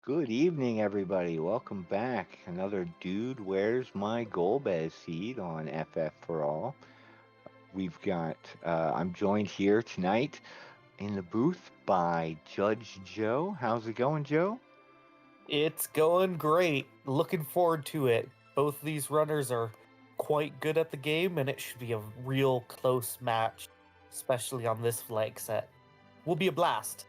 Good evening, everybody. Welcome back. Another Dude Where's My Golbez seed on FF for All. I'm joined here tonight in the booth by Judge Joe. How's it going, Joe? It's going great. Looking forward to it. Both these runners are quite good at the game, and it should be a real close match, especially on this flag set. Will be a blast.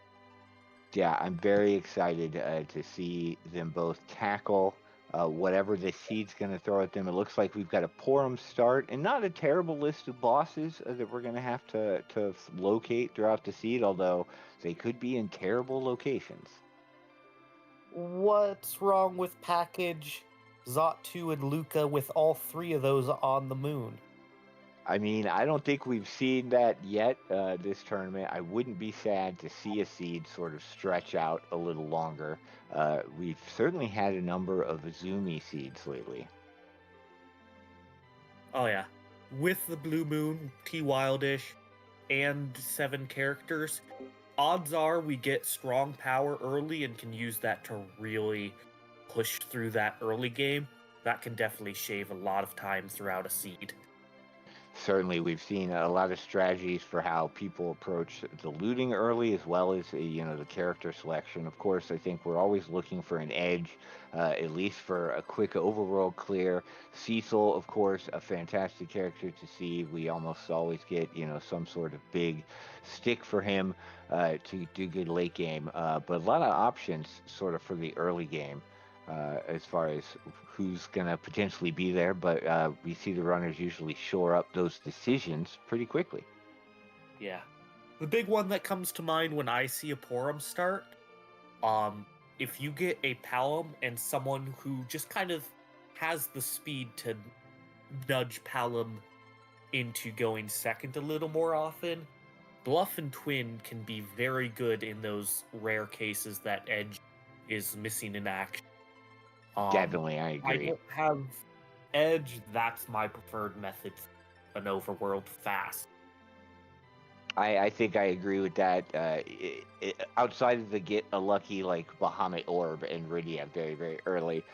Yeah, I'm very excited to see them both tackle whatever the seed's going to throw at them. It looks like we've got a Porum start and not a terrible list of bosses that we're going to have to locate throughout the seed, although they could be in terrible locations. What's wrong with Package, Zot2, and Luca with all three of those on the moon? I mean, I don't think we've seen that yet this tournament. I wouldn't be sad to see a seed sort of stretch out a little longer. We've certainly had a number of Azumi seeds lately. Oh, yeah. With the Blue Moon, T Wildish, and 7 characters, odds are we get strong power early and can use that to really push through that early game. That can definitely shave a lot of time throughout a seed. Certainly, we've seen a lot of strategies for how people approach the looting early, as well as the character selection. Of course, I think we're always looking for an edge, at least for a quick overworld clear. Cecil, of course, a fantastic character to see. We almost always get some sort of big stick for him to do good late game, but a lot of options sort of for the early game. As far as who's going to potentially be there, but we see the runners usually shore up those decisions pretty quickly. Yeah. The big one that comes to mind when I see a Porum start, um, if you get a Palom and someone who just kind of has the speed to nudge Palom into going second a little more often, Bluff and Twin can be very good in those rare cases that Edge is missing in action. Definitely, I I agree. don't have Edge, that's my preferred method, an overworld fast. I think I agree with that. Outside of the get a lucky like Bahamut Orb and Rydia very, very early,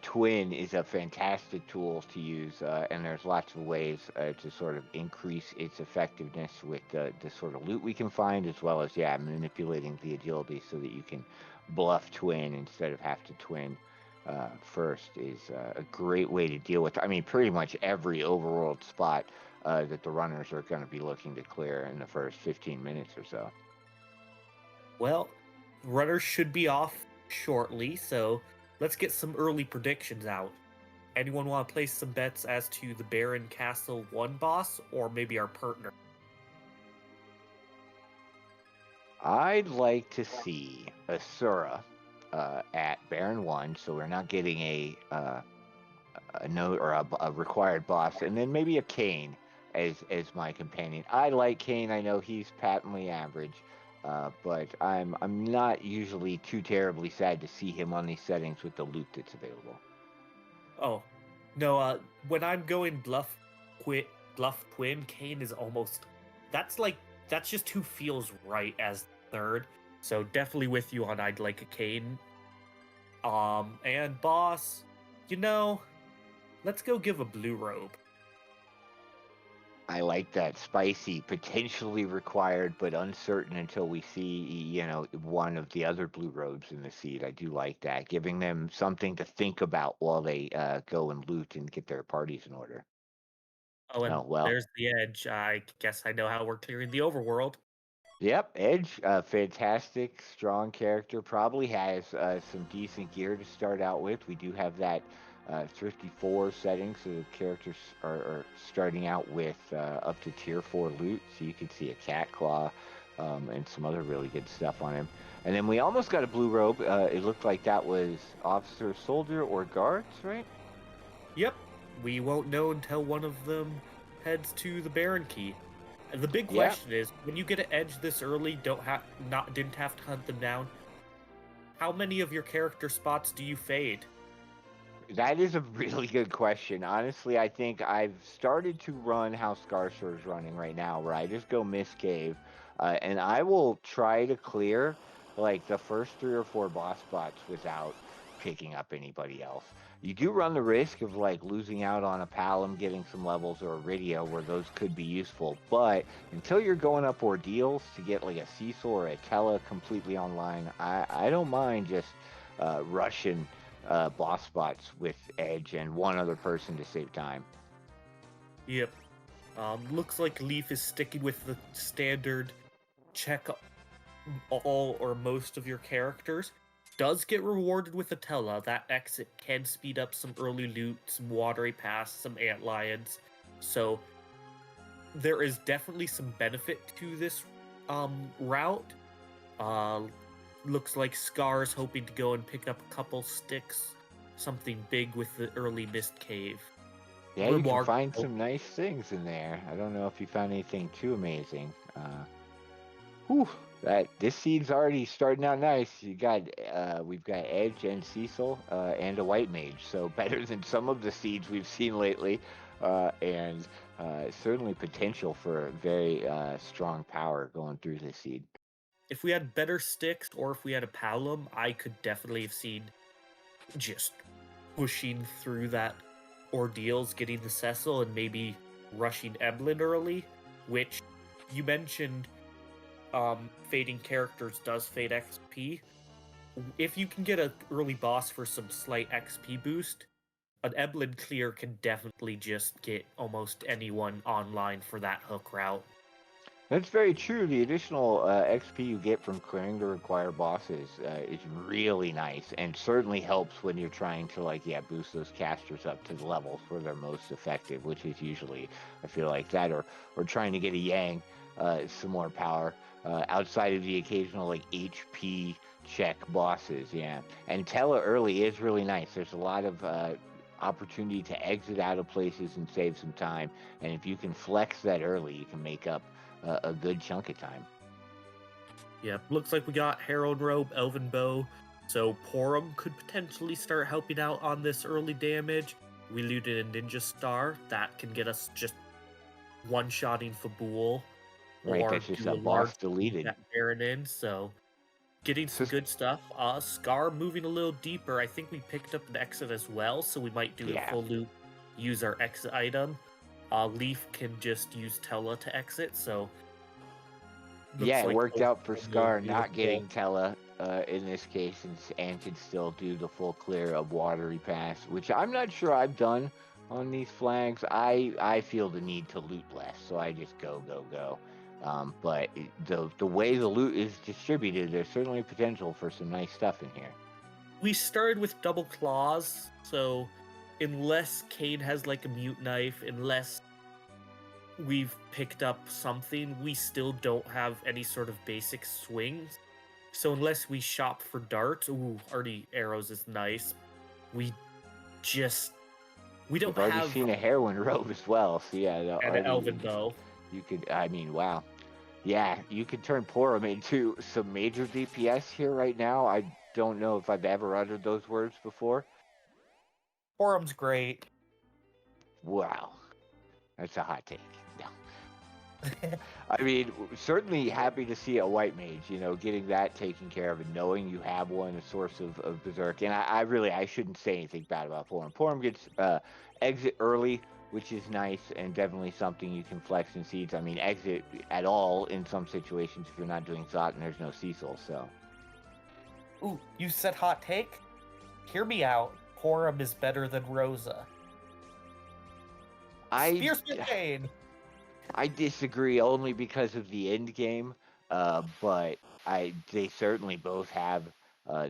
Twin is a fantastic tool to use, and there's lots of ways to sort of increase its effectiveness with the sort of loot we can find, as well as, yeah, manipulating the agility so that you can bluff Twin instead of have to Twin first is a great way to deal with. I mean, pretty much every overworld spot that the runners are going to be looking to clear in the first 15 minutes or so. Well, runners should be off shortly, so let's get some early predictions out. Anyone want to place some bets as to the Baron Castle 1 boss, or maybe our partner? I'd like to see Asura at Baron 1, so we're not getting a note or a required boss, and then maybe a Kane as my companion. I like Kane. I know he's patently average, but I'm not usually too terribly sad to see him on these settings with the loot that's available. Oh, no, when I'm going Bluff Twin, Kane is almost. That's like. That's just who feels right as third. So definitely with you on I'd like a Kane. And boss, you know, let's go give a blue robe. I like that spicy, potentially required, but uncertain until we see, one of the other blue robes in the seed. I do like that, giving them something to think about while they go and loot and get their parties in order. Oh, and Oh, well. there's the edge. I guess I know how we're clearing the overworld. Yep, Edge, fantastic, strong character. Probably has some decent gear to start out with. We do have that Thrifty 4 setting, so the characters are starting out with up to tier 4 loot. So you can see a cat claw and some other really good stuff on him. And then we almost got a blue robe. It looked like that was officer, soldier, or guards, right? Yep, we won't know until one of them heads to the Baron Key. The big Yeah, question is, when you get an edge this early, didn't have to hunt them down. How many of your character spots do you fade? that is a really good question. Honestly, I think I've started to run how Skarcerer is running right now, where I just go Miss Cave, and I will try to clear. like the first 3 or 4 boss spots without picking up anybody else. You do run the risk of like losing out on a Palom getting some levels or a Iridia where those could be useful, but until you're going up ordeals to get like a Cecil or a Tella completely online, I don't mind just rushing boss spots with Edge and one other person to save time. Yep. Looks like Leaf is sticking with the standard check all or most of your characters. Does get rewarded with a Tella. That exit can speed up some early loot, some watery pass, some antlions. So there is definitely some benefit to this route. Uh, Looks like Scar's hoping to go and pick up a couple sticks, something big with the early Mist Cave. Yeah, you can find some nice things in there. I don't know if you found anything too amazing. Whew, this seed's already starting out nice. We've got Edge and Cecil and a White Mage, so better than some of the seeds we've seen lately, and certainly potential for very strong power going through this seed. If we had better sticks or if we had a Palom, I could definitely have seen just pushing through that ordeals, getting the Cecil, and maybe rushing Eblin early, which you mentioned fading characters does fade XP. If you can get an early boss for some slight XP boost, an Eblin clear can definitely just get almost anyone online for that hook route. That's very true. The additional XP you get from clearing the required bosses is really nice, and certainly helps when you're trying to boost those casters up to the levels where they're most effective, which is usually, I feel like that, or trying to get a Yang some more power outside of the occasional HP check bosses. Yeah, and Tella early is really nice. There's a lot of opportunity to exit out of places and save some time, and if you can flex that early, you can make up a good chunk of time. Yeah, looks like we got Herald Robe, Elven Bow, so Porum could potentially start helping out on this early damage. We looted a Ninja Star that can get us just one-shotting Fabul, Right, or that's just do a a large boss deleted. that Baron in, so getting some good stuff. Scar moving a little deeper. I think we picked up an exit as well, so we might do a full loop, use our exit item. Leaf can just use Tella to exit, so yeah, it worked out for Scar not getting Tella in this case, and can still do the full clear of Watery Pass, which I'm not sure I've done on these flags. I feel the need to loot less, so I just go. But the way the loot is distributed, there's certainly potential for some nice stuff in here. We started with double claws, so unless Cade has like a mute knife, unless we've picked up something, we still don't have any sort of basic swings. So unless we shop for darts, already arrows is nice. We don't We've already have seen a heroin robe as well, so yeah, and an elven bow. You could, I mean, wow. Yeah, you could turn Porum into some major DPS here right now. I don't know if I've ever uttered those words before. Porum's great. Wow. That's a hot take. No. I mean, certainly happy to see a White Mage, getting that taken care of and knowing you have one, a source of Berserk. And I shouldn't say anything bad about Porum. Porum gets exit early, which is nice and definitely something you can flex in seeds. I mean, exit at all in some situations if you're not doing Zot and there's no Cecil, so. Ooh, you said hot take? Hear me out. Porum is better than Rosa. Spearsmith Pain! I disagree only because of the end game, but they certainly both have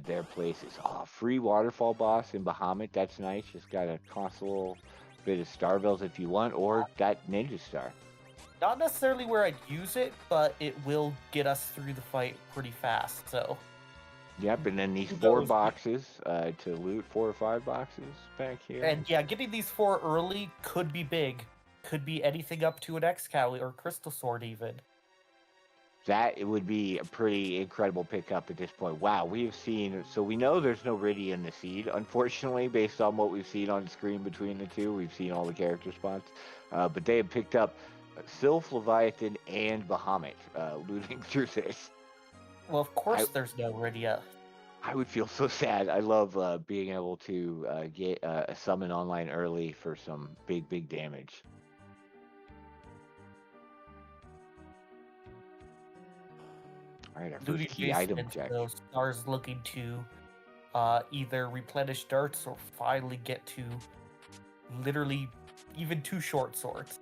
their places. Oh, free waterfall boss in Bahamut, that's nice. Just gotta cost a little bit of star bells if you want, or that ninja star. Not necessarily where I'd use it, but it will get us through the fight pretty fast, so. Yep, and then these 4 boxes to loot, 4 or 5 boxes back here. And yeah, getting these 4 early could be big. Could be anything up to an X-Cali or Crystal Sword even. That it would be a pretty incredible pickup at this point. Wow, we have seen, so we know there's no Riddy in the seed, unfortunately, based on what we've seen on screen between the two. We've seen all the character spots, but they have picked up Sylph, Leviathan, and Bahamut looting through this. Well, of I course there's no Rydia. I would feel so sad. I love being able to get a summon online early for some big damage. All right, our first Looting key item basements, check. though, Stars looking to either replenish darts or finally get to literally even 2 short swords.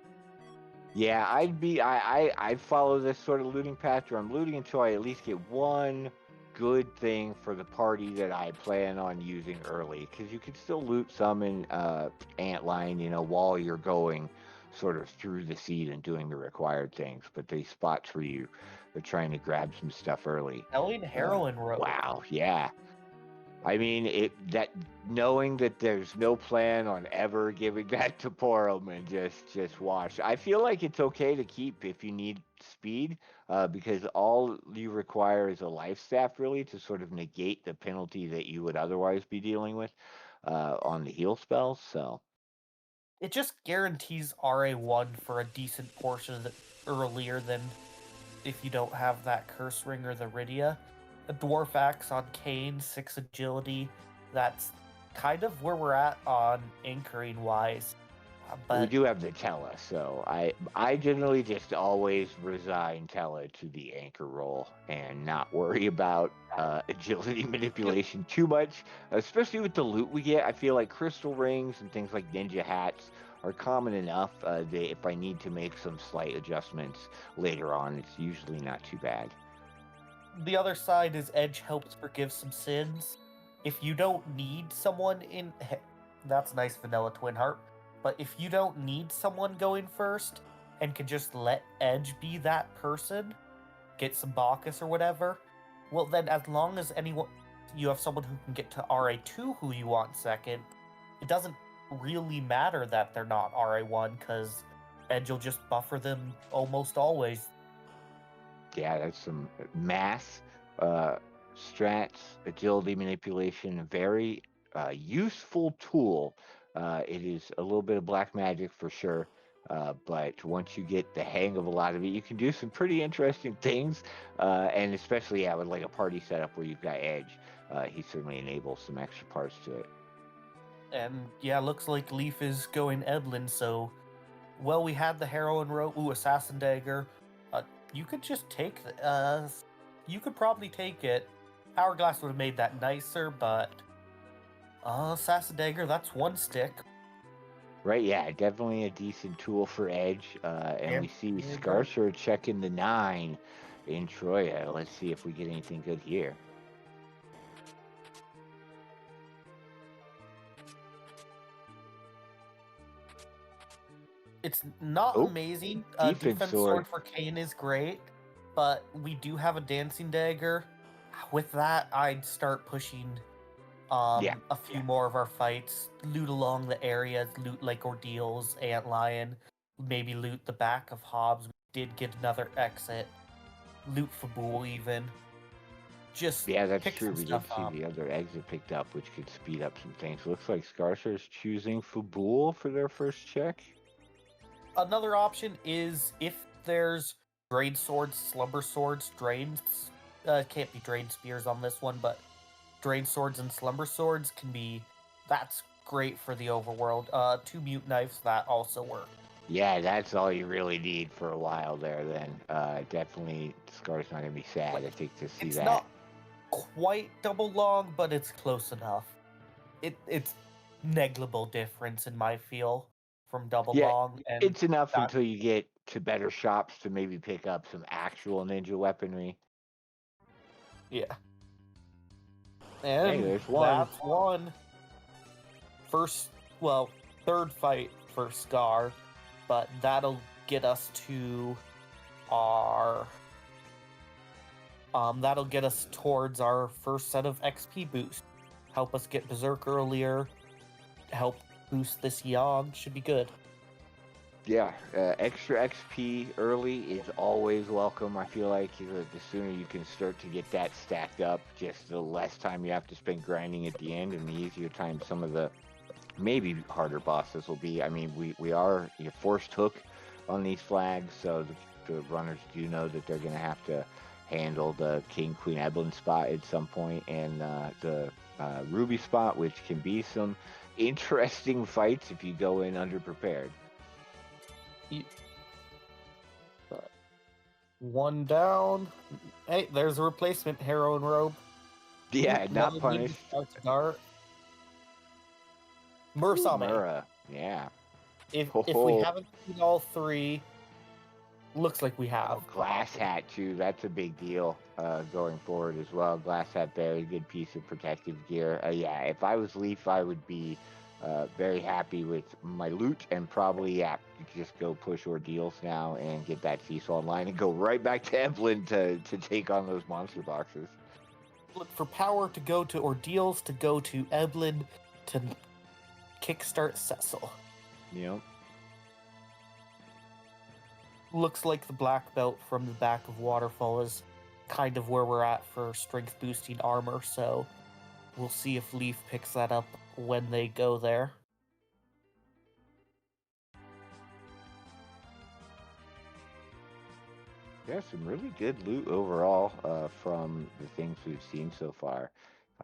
Yeah, I'd follow this sort of looting path where I'm looting until I at least get one good thing for the party that I plan on using early, because you can still loot some in Antline, while you're going sort of through the seed and doing the required things. But these spots where you are trying to grab some stuff early. Selling heroin rope. Wow, yeah. I mean, knowing that there's no plan on ever giving that to Porum and just watch. I feel like it's okay to keep if you need speed, because all you require is a life staff really to sort of negate the penalty that you would otherwise be dealing with on the heal spells. So It just guarantees RA1 for a decent portion of the earlier than if you don't have that curse ring or the Rydia. A dwarf axe on Kane, 6 agility. That's kind of where we're at on anchoring wise. we But do have the Tella, so I generally just always resign Tella to the anchor role and not worry about agility manipulation too much, especially with the loot we get. I feel like crystal rings and things like ninja hats are common enough that if I need to make some slight adjustments later on, it's usually not too bad. the other side is Edge helps forgive some sins. If you don't need someone in. That's nice, Vanilla Twin Heart. But if you don't need someone going first and can just let Edge be that person, get some Bacchus or whatever, well, then as long as you have someone who can get to RA2 who you want second, it doesn't really matter that they're not RA1 because Edge will just buffer them almost always. Yeah, that's some math, strats, agility manipulation, very useful tool. It is a little bit of black magic for sure, but once you get the hang of a lot of it, you can do some pretty interesting things. And especially, with like a party setup where you've got Edge, he certainly enables some extra parts to it. And yeah, looks like Leaf is going Eblin, so well, we had the heroin rope, assassin dagger. You could just take you could probably take it. Hourglass would have made that nicer, but assassin dagger, that's 1 stick. Right, yeah, definitely a decent tool for Edge. And we see Skarcerer checking the 9 in Troya. Let's see if we get anything good here. It's not amazing. Defense sword for Kane is great, but we do have a dancing dagger. With that, I'd start pushing a few more of our fights. Loot along the areas, loot like Ordeals, Antlion, maybe loot the back of Hobbs. We did get another exit. Loot Fabool even. Just that's pick true. some We did stuff see up. the other exit picked up, which could speed up some things. Looks like Skarcerer's choosing Fabool for their first check. Another option is if there's drain swords, slumber swords, drains. Can't be drain spears on this one, but drain swords and slumber swords can be. That's great for the overworld. 2 mute knives that also work. Yeah, that's all you really need for a while there. Then definitely Scar's not gonna be sad. I think to see it's that. Not quite double long, but it's close enough. It's negligible difference in my feel from double long. And it's enough until you get to better shops to maybe pick up some actual ninja weaponry. Yeah. And there's one. That's one. Third fight for Scar, but that'll get us to our that'll get us towards our first set of XP boost. Help us get Berserk earlier. Help boost this Yogg. Should be good. Yeah, extra XP early is always welcome. I feel like the sooner you can start to get that stacked up, just the less time you have to spend grinding at the end, and the easier time some of the maybe harder bosses will be. I mean, we are forced hook on these flags, so the runners do know that they're going to have to handle the King Queen Evelyn spot at some point, and the Ruby spot, which can be some interesting fights if you go in underprepared. One down. Hey, there's a replacement heroine robe. Yeah, not Another punished. Dart. Murasame. Mura, yeah. If we haven't seen all three, looks like we have. Glass hat too. That's a big deal going forward as well. Glass hat, very good piece of protective gear. Yeah, if I was Leaf, I would be very happy with my loot and probably just go push ordeals now and get that Cecil online and go right back to Evelyn to take on those monster boxes. Look for power to go to ordeals, to go to Evelyn, to kickstart Cecil. Yep. Looks like the black belt from the back of Waterfall is kind of where we're at for strength boosting armor, so we'll see if Leaf picks that up when they go there. Yeah, some really good loot overall from the things we've seen so far.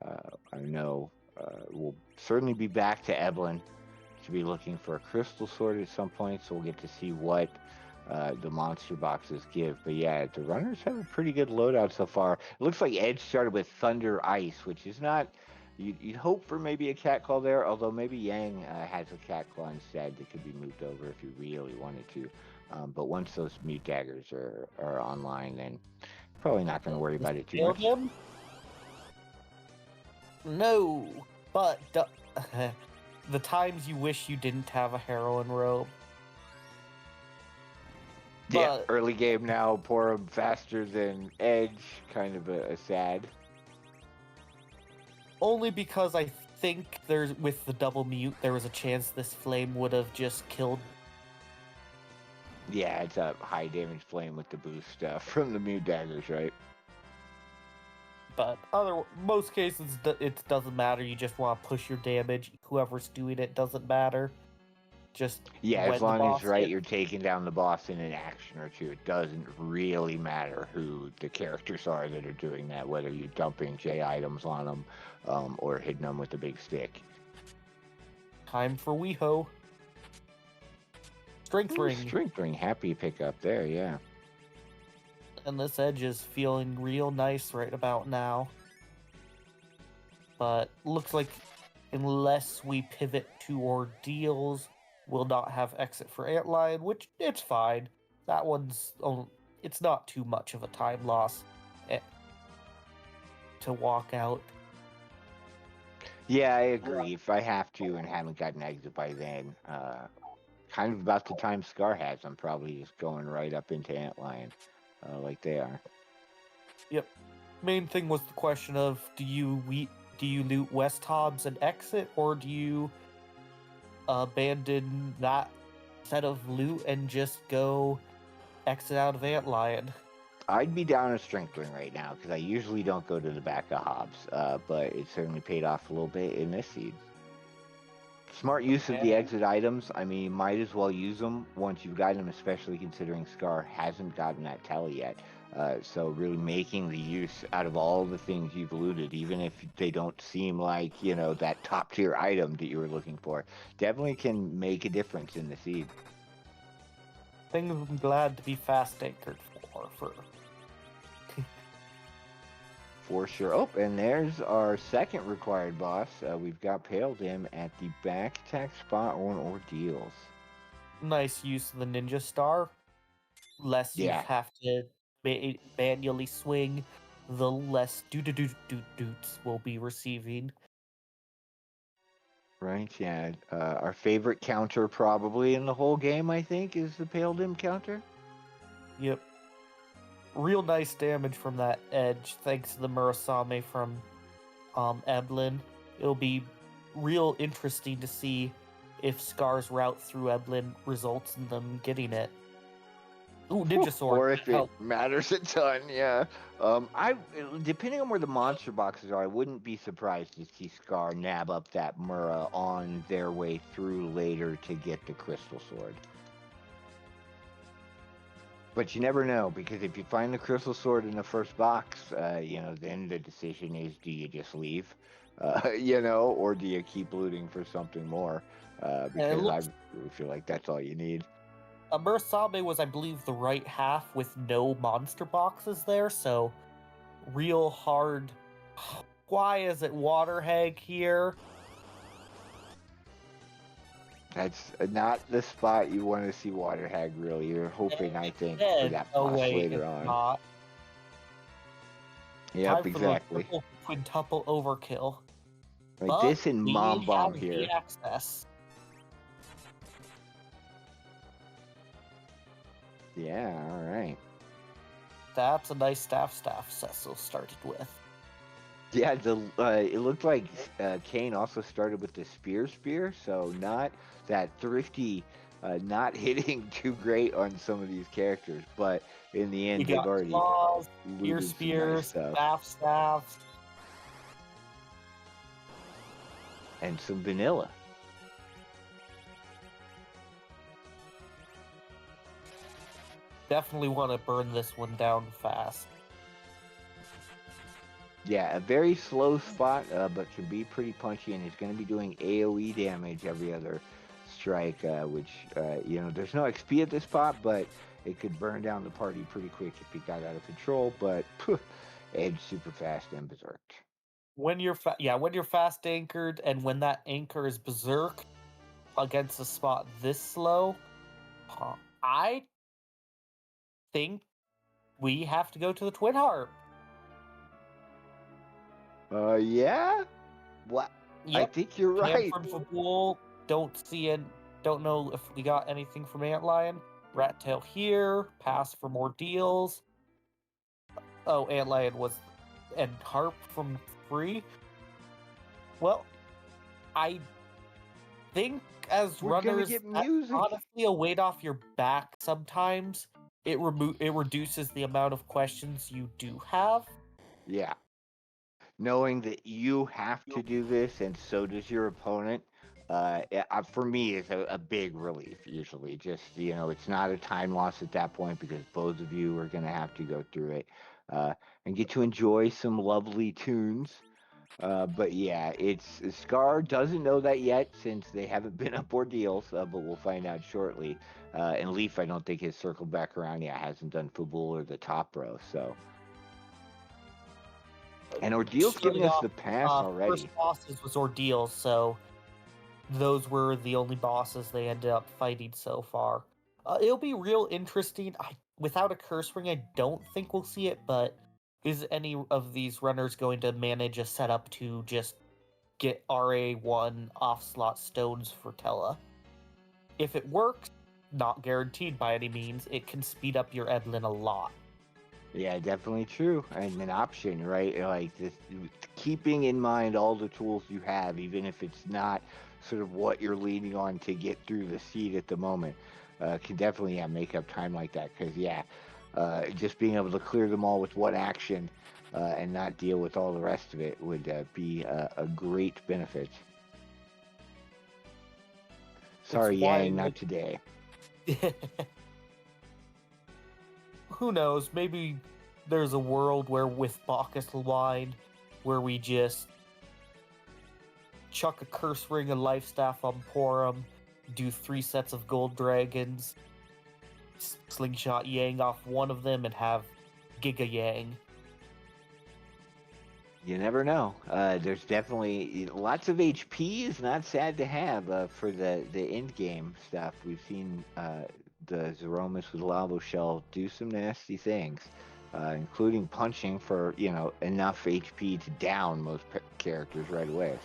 I know we'll certainly be back to Evelyn to be looking for a crystal sword at some point, so we'll get to see what the monster boxes give. But yeah, the runners have a pretty good loadout so far. It looks like Edge started with Thunder Ice, which is not... You'd hope for maybe a cat claw there, although maybe Yang has a cat claw instead that could be moved over if you really wanted to. But once those mute daggers are online, then probably not going to worry about it too much. Him? No, but the times you wish you didn't have a heroine robe. Yeah, early game now, pour him faster than Edge, kind of a sad. Only because I think with the double mute, there was a chance this flame would have just killed. Yeah, it's a high damage flame with the boost from the mute daggers, right? But most cases, it doesn't matter. You just want to push your damage. Whoever's doing it doesn't matter. Just as long as you're taking down the boss in an action or two. It doesn't really matter who the characters are that are doing that, whether you're dumping J items on them or hitting them with a big stick. Time for Weho. Strength ring. Strength ring, happy pickup there, yeah. And this Edge is feeling real nice right about now. But looks like unless we pivot to ordeals, we'll not have exit for Antlion, which it's fine. That one's it's not too much of a time loss to walk out. Yeah, I agree. If I have to and haven't gotten exit by then, kind of about the time Scar has, I'm probably just going right up into Antlion like they are. Yep. Main thing was the question of do you loot West Hobbs and exit, or do you abandon that set of loot and just go exit out of Antlion? I'd be down a strength ring right now because I usually don't go to the back of Hobbs, but it certainly paid off a little bit in this seed. Smart use of the exit items. I mean, might as well use them once you've got them, especially considering Scar hasn't gotten that tele yet. So really making the use out of all the things you've looted, even if they don't seem like, that top tier item that you were looking for, definitely can make a difference in the seed. Things I'm glad to be fast anchored for. For sure. Oh, and there's our second required boss. We've got Pale Dim at the back attack spot on Ordeals. Nice use of the Ninja Star. Less you have to manually swing, the less doots will be receiving. Right, yeah. Our favorite counter probably in the whole game, I think, is the Pale Dim counter. Yep. Real nice damage from that Edge, thanks to the Murasame from Eblin. It'll be real interesting to see if Scar's route through Eblin results in them getting it. Ooh, Ninja Sword. Or if it matters a ton, yeah. Depending on where the monster boxes are, I wouldn't be surprised to see Scar nab up that Mura on their way through later to get the Crystal Sword. But you never know, because if you find the crystal sword in the first box, then the decision is: do you just leave, or do you keep looting for something more? And it Because I looks feel like that's all you need. Murasabe was, I believe, the right half with no monster boxes there, so real hard. Why is it Water Hag here? That's not the spot you want to see Water Hag, really. You're hoping, I think, for Dead. that Oh boss wait, later it's on. not. Time Yep, for the exactly. triple quintuple overkill. Like But this and we Mom Bomb have the here. access. Yeah, all right. That's a nice staff Cecil started with. Yeah, it looked like Kane also started with the spear, so not that thrifty, not hitting too great on some of these characters, but in the We end, they've got already claws, looted some nice stuff staffs. and some vanilla. Definitely want to burn this one down fast. Yeah, a very slow spot, but can be pretty punchy, and it's going to be doing AoE damage every other strike, which, there's no XP at this spot, but it could burn down the party pretty quick if it got out of control, but Edge super fast and berserk. When you're when you're fast anchored and when that anchor is berserk against a spot this slow, I think we have to go to the Twin Harp. Yeah? What? I Yep. think you're Cam right. from Fabul. Don't know if we got anything from Antlion. Rat Tail here. Pass for more deals. Oh, Antlion was and Harp from free. Well, I think as We're gonna runners, get that's music. honestly a weight off your back sometimes. It reduces the amount of questions you do have. Yeah. Knowing that you have to do this and so does your opponent, for me, is a big relief, usually. Just, it's not a time loss at that point because both of you are going to have to go through it and get to enjoy some lovely tunes. But yeah, Scar doesn't know that yet since they haven't been up ordeals, but we'll find out shortly. And Leaf, I don't think has circled back around yet, hasn't done Fubul or the top row, so. And Ordeal's giving us the pass already. First bosses was Ordeals, so those were the only bosses they ended up fighting so far. It'll be real interesting. Without a curse ring, I don't think we'll see it, but is any of these runners going to manage a setup to just get RA1 off slot stones for Tella? If it works, not guaranteed by any means, it can speed up your Edlin a lot. Yeah, definitely true. And an option, right? Like this, keeping in mind all the tools you have, even if it's not sort of what you're leaning on to get through the seed at the moment, can definitely make up time like that. Because just being able to clear them all with one action and not deal with all the rest of it would be a great benefit. Sorry, Yang, not today. Who knows? Maybe there's a world where with Bacchus Wine, where we just chuck a curse ring and life staff on Porum, do 3 sets of gold dragons, slingshot Yang off one of them, and have Giga Yang. You never know. There's definitely lots of HP is not sad to have for the end game stuff. We've seen the Zeromus with Lavo Shell do some nasty things, including punching for enough HP to down most characters right away.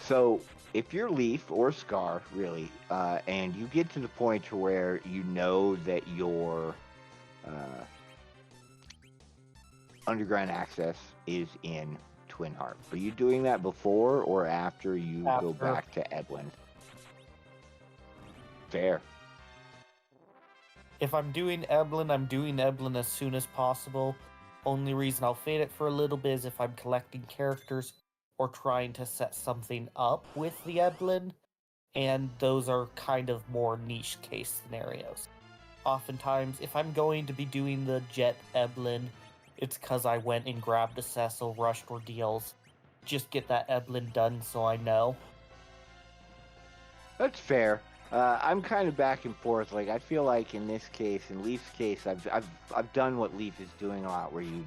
So if you're Leaf or Scar, really, and you get to the point to where you know that your underground access is in Twin Harp, are you doing that before or after you go back to Edwin? Fair. If I'm doing Eblin, I'm doing Eblin as soon as possible. Only reason I'll fade it for a little bit is if I'm collecting characters or trying to set something up with the Eblin, and those are kind of more niche case scenarios. Oftentimes, if I'm going to be doing the Jet Eblin, it's because I went and grabbed a Cecil, rushed ordeals, just get that Eblin done so I know. That's fair. I'm kind of back and forth. Like I feel like in this case, in Leaf's case, I've done what Leaf is doing a lot, where you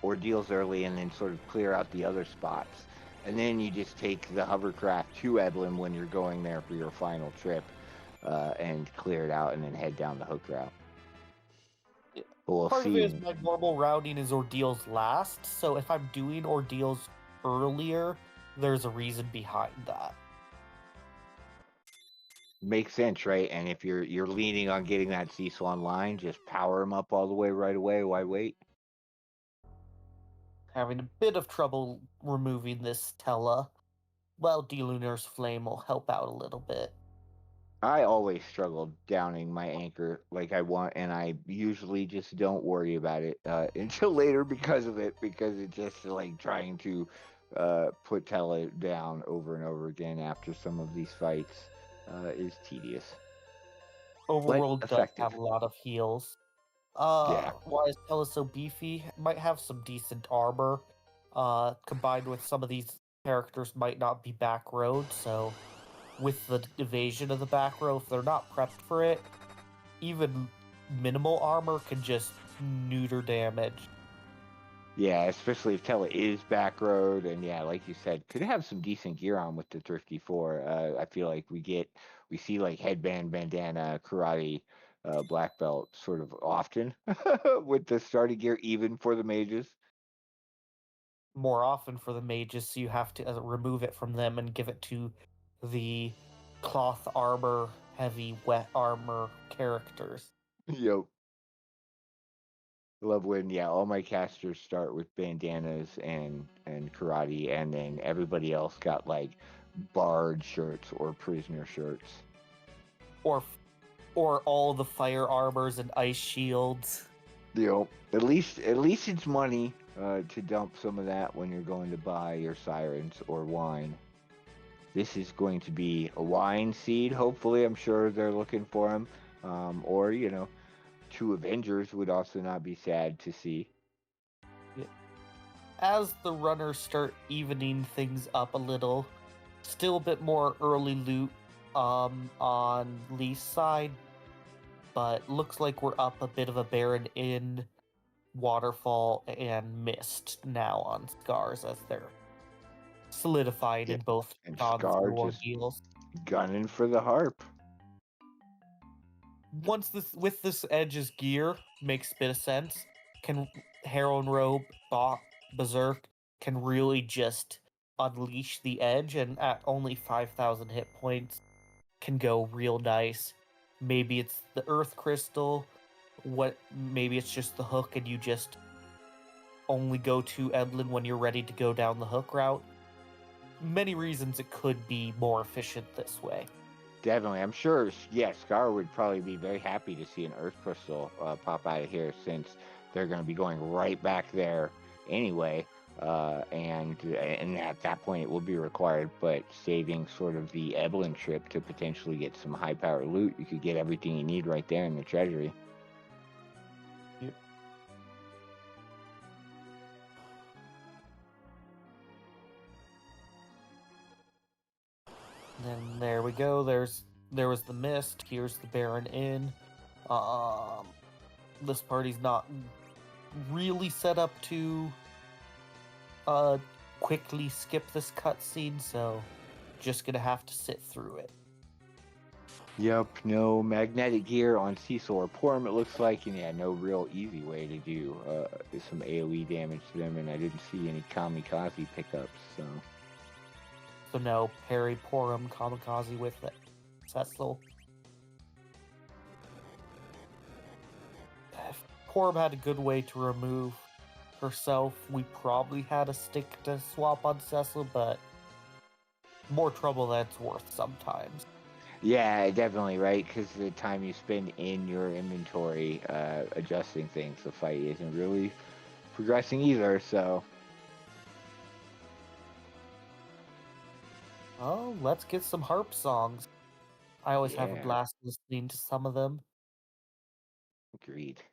ordeals early and then sort of clear out the other spots, and then you just take the hovercraft to Edlin when you're going there for your final trip, and clear it out, and then head down the hook route. But we'll Part of it is see. my normal routing is ordeals last, so if I'm doing ordeals earlier, there's a reason behind that. Makes sense, right? And if you're leaning on getting that Cecil online, just power them up all the way right away. Why wait? Having a bit of trouble removing this Tella. Well, D-Lunar's Flame will help out a little bit. I always struggle downing my anchor like I want, and I usually just don't worry about it until later because of it, because it's just like trying to put Tele down over and over again after some of these fights is tedious, but Overworld does effective. have a lot of heals. Yeah. Why is Tella so beefy? Might have some decent armor. Combined with some of these characters might not be back road, so with the evasion of the back row, if they're not prepped for it, even minimal armor can just neuter damage. Yeah, especially if Tele is back road, and yeah, like you said, could have some decent gear on with the Thrifty 4. I feel like we see like headband, bandana, karate, black belt sort of often with the starting gear, even for the mages. More often for the mages, so you have to remove it from them and give it to the cloth armor, heavy, wet armor characters. Yep. Love when all my casters start with bandanas and karate, and then everybody else got like bard shirts or prisoner shirts. Or or all the fire armors and ice shields. At least it's money to dump some of that when you're going to buy your sirens or wine. This is going to be a wine seed. Hopefully, I'm sure they're looking for him. Or two Avengers would also not be sad to see. As the runners start evening things up a little, still a bit more early loot on Lee's side, but looks like we're up a bit of a Baron in Waterfall and Mist now on Scars as they're solidified Yeah, in both and gone Scar through just ordeals. gunning for the harp. Once this with this Edge's gear makes a bit of sense, can Heron Robe, Berserk can really just unleash the Edge, and at only 5,000 hit points can go real nice. Maybe it's the Earth Crystal, maybe it's just the hook and you just only go to Edlin when you're ready to go down the hook route. Many reasons it could be more efficient this way. Definitely, I'm sure. Yeah, Scar would probably be very happy to see an Earth Crystal pop out of here, since they're going to be going right back there anyway. And at that point, it will be required. But saving sort of the Evelyn trip to potentially get some high power loot, you could get everything you need right there in the treasury. Yep. Then there we go. There was the Mist. Here's the Baron Inn. This party's not really set up to quickly skip this cutscene, so just gonna have to sit through it. Yep, no magnetic gear on Cecil or Porum, it looks like, and yeah, no real easy way to do some AoE damage to them, and I didn't see any kamikaze pickups, so. So no Parry, Porum, Kamikaze with it. Cecil. If Porum had a good way to remove herself, we probably had a stick to swap on Cecil, but more trouble than it's worth sometimes. Yeah, definitely, right? Because the time you spend in your inventory adjusting things, the fight isn't really progressing either, so. Oh, let's get some harp songs. I always have a Yeah, blast listening to some of them. agreed.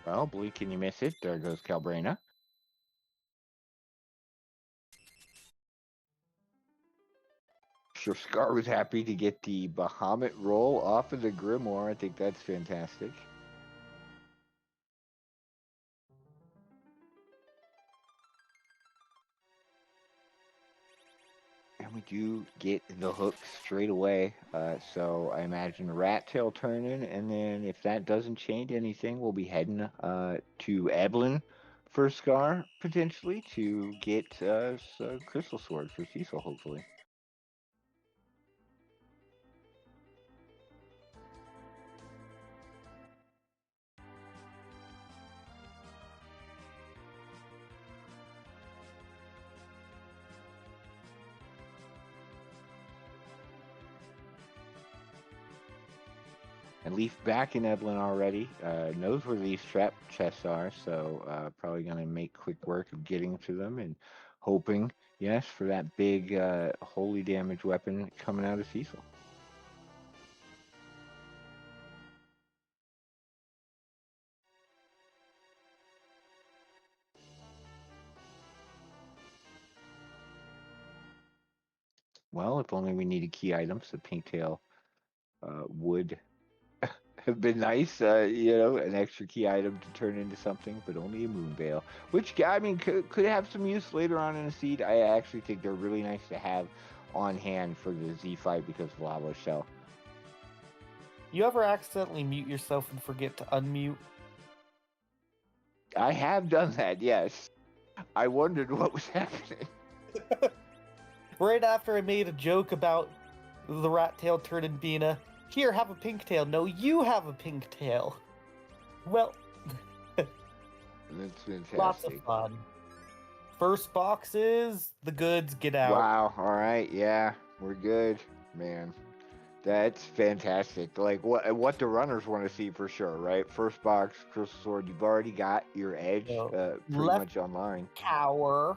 Well, blink and you miss it. There goes Calbrena. Sure, Scar was happy to get the Bahamut roll off of the Grimoire. I think that's fantastic. And we do get the hook straight away. So I imagine a rat tail turning, and then if that doesn't change anything, we'll be heading to Evelyn for Scar potentially to get a crystal sword for Cecil, hopefully. And Leaf back in Evelyn already, knows where these trap chests are, so probably going to make quick work of getting to them and hoping, yes, for that big holy damage weapon coming out of Cecil. Well, if only we needed key items, the pink tail would have been nice, an extra key item to turn into something, but only a moon veil, which I mean could have some use later on in a seed. I actually think they're really nice to have on hand for the Z fight because of Lava Shell. You ever accidentally mute yourself and forget to unmute? I have done that, yes. I wondered what was happening. Right after I made a joke about the rat tail turning being a, here, have a pink tail. No, you have a pink tail. Well, That's fantastic. lots of fun. First box is the goods, get out. Wow, all right, yeah, we're good, man. That's fantastic. Like what the runners want to see for sure, right? First box, Crystal Sword, you've already got your edge pretty much online. Tower.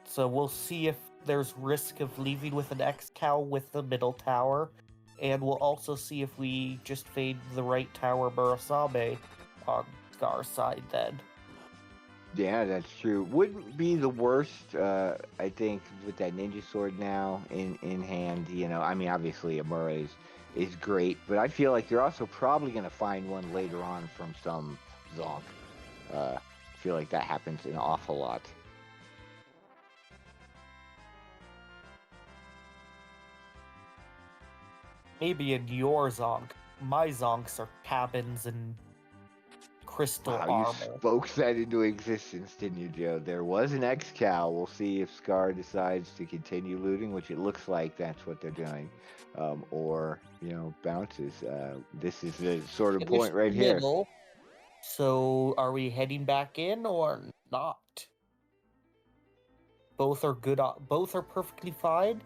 So we'll see if there's risk of leaving with an X cow with the middle tower. And we'll also see if we just fade the right tower Murasabe on Scar's side then. Yeah, that's true. Wouldn't be the worst, I think, with that ninja sword now in hand. I mean, obviously Amura is great, but I feel like you're also probably going to find one later on from some Zonk. I feel like that happens an awful lot. Maybe in your Zonk. My Zonks are cabins and crystal armor. You spoke that into existence, didn't you, Joe? There was an X-Cow. We'll see if Scar decides to continue looting, which it looks like that's what they're doing, or bounces. This is the sort of point right here. So, are we heading back in or not? Both are good. Both are perfectly fine.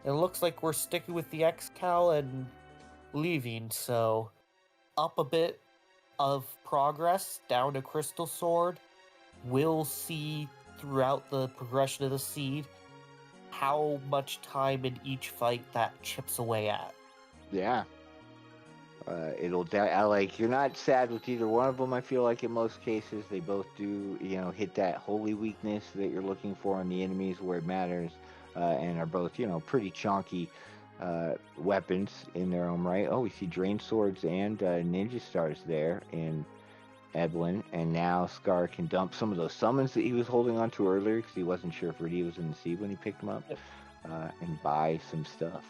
It looks like we're sticking with the X-Cow and leaving. So, up a bit of progress down to Crystal Sword. We'll see throughout the progression of the seed how much time in each fight that chips away at. Yeah. You're not sad with either one of them. I feel like in most cases they both do, hit that holy weakness that you're looking for in the enemies where it matters. and are both, pretty chunky weapons in their own right. Oh, we see drain swords and ninja stars there in Eblin, and now Scar can dump some of those summons that he was holding on to earlier because he wasn't sure if Riddy was in the sea when he picked them up, Yep. and buy some stuff.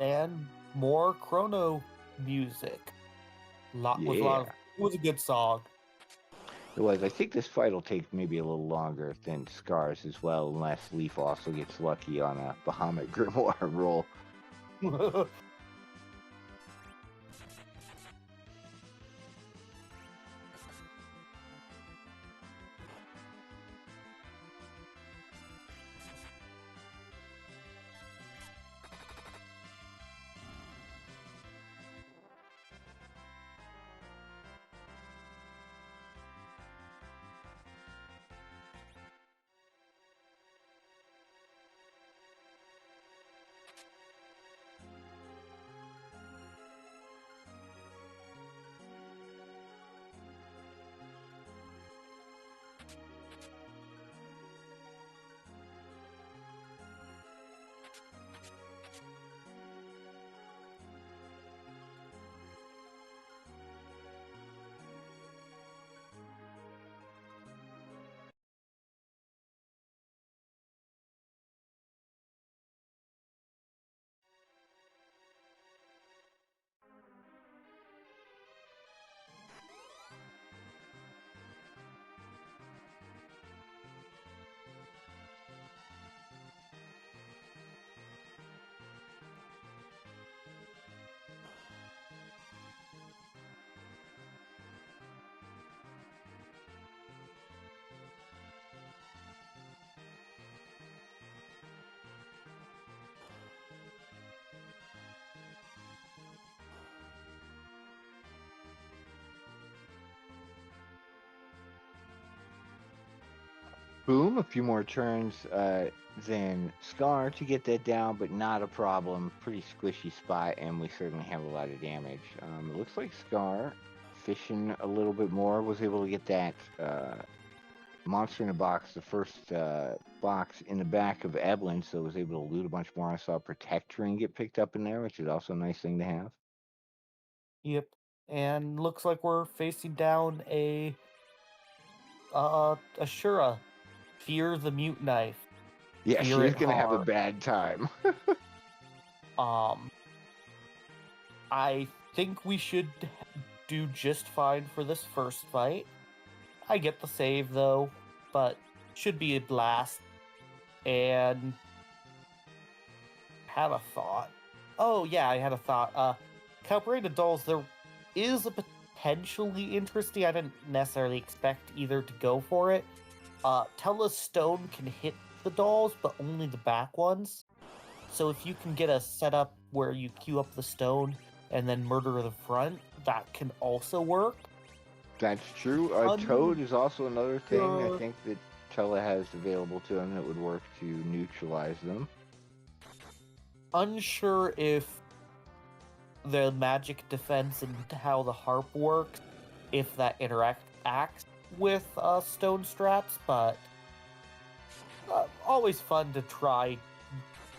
And more Chrono music. Yeah, It was a good song. it was. I think this fight will take maybe a little longer than Scar's as well, unless Leaf also gets lucky on a Bahamut Grimoire roll. Boom, a few more turns than Scar to get that down, but not a problem. Pretty squishy spot, and we certainly have a lot of damage. It looks like Scar, fishing a little bit more, was able to get that monster in a box, the first box in the back of Eblin, so was able to loot a bunch more. I saw Protect Ring get picked up in there, which is also a nice thing to have. Yep. And looks like we're facing down a Ashura. Fear the Mute Knife. Yeah, Fear she's it gonna have a hard. bad time. I think we should do just fine for this first fight. I get the save though, but should be a blast. And had a thought. Oh yeah, I had a thought. Calbrated Dolls, there is a potentially interesting. I didn't necessarily expect either to go for it. Tella's stone can hit the dolls, but only the back ones. So if you can get a setup where you queue up the stone and then murder the front, that can also work. That's true. Toad is also another thing I think that Tella has available to him that would work to neutralize them. Unsure if the magic defense and how the harp works, if that acts with stone straps, but always fun to try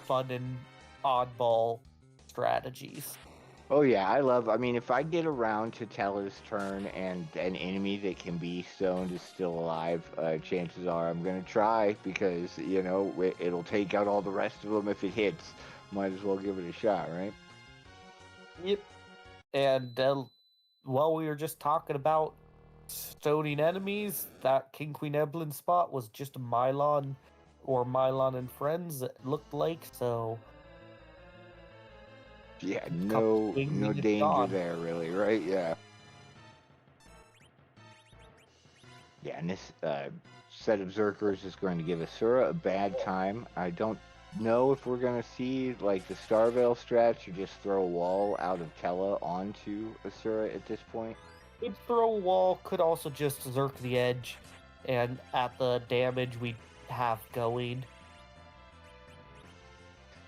fun and oddball strategies. Oh yeah, I mean, if I get around to Tella's turn and an enemy that can be stoned is still alive, chances are I'm gonna try because it'll take out all the rest of them if it hits. Might as well give it a shot, right? Yep. And while we were just talking about stoning enemies, that King Queen Eblin spot was just a Mylon or Mylon and friends, it looked like, so Yeah, no danger there really, right? Yeah. Yeah, and this set of Zerkers is going to give Asura a bad time. I don't know if we're going to see like the Starveil strats or just throw a wall out of Tella onto Asura at this point. Could throw a wall, could also just Zerk the edge, and at the damage we have going.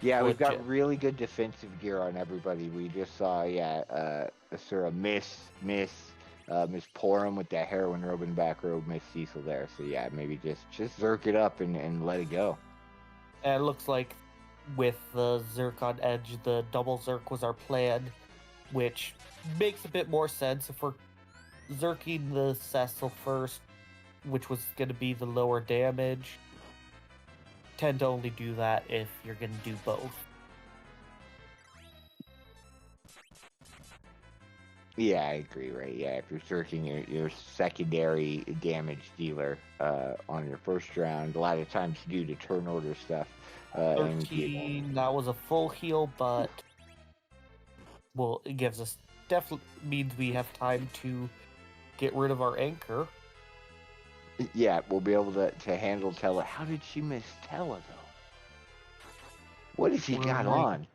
Yeah, we've got really good defensive gear on everybody. We just saw, Asura miss, Miss Porum with that heroin robe and back robe, Miss Cecil there. So yeah, maybe just zerk it up and let it go. And it looks like with the Zerk on Edge, the double Zerk was our plan, which makes a bit more sense if we're Zerking the Cecil first, which was going to be the lower damage. Tend to only do that if you're going to do both. Yeah, I agree, right? Yeah, if you're searching your secondary damage dealer on your first round, a lot of times due to turn order stuff. And 13, that was a full heal, but well, it gives us definitely means we have time to get rid of our anchor. yeah, we'll be able to handle Tella. How did she miss Tella though? What has he got on?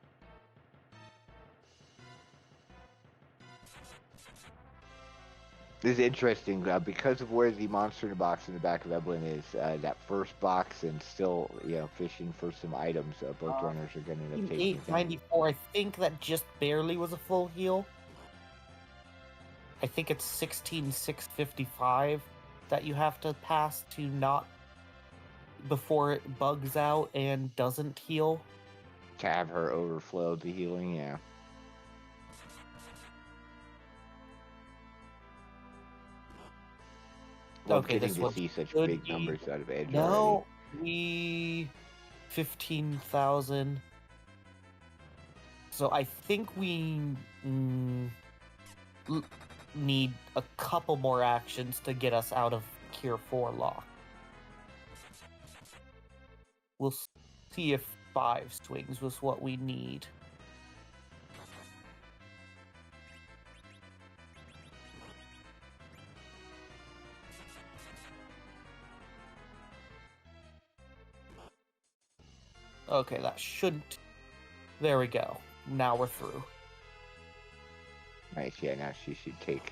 This is interesting because of where the monster in the box in the back of Evelyn is. That first box and still, fishing for some items. Both runners are going to end up taking 894. I think that just barely was a full heal. I think it's 16,655 that you have to pass to not before it bugs out and doesn't heal. To have her overflow the healing, yeah. Love Okay, getting this to see such could big be... numbers out of Edge No, already. we 15,000. So I think we need a couple more actions to get us out of Cure 4 lock. We'll see if 5 swings was what we need. Okay, that shouldn't... There we go. Now we're through. Nice, yeah, now she should take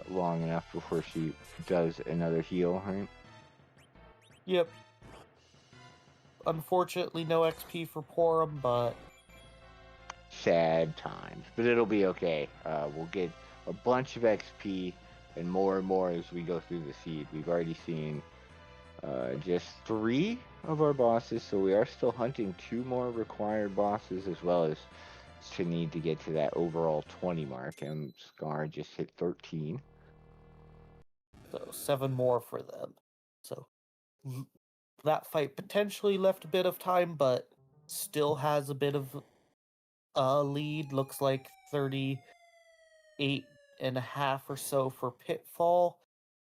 long enough before she does another heal, right? Yep. Unfortunately, no XP for Porum, but... Sad times, but it'll be okay. We'll get a bunch of XP and more as we go through the seed. We've already seen just 3 of our bosses, so we are still hunting 2 more required bosses as well as to need to get to that overall 20 mark, and Scar just hit 13. So 7 more for them. So that fight potentially left a bit of time, but still has a bit of a lead. Looks like 38 and a half or so for Pitfall.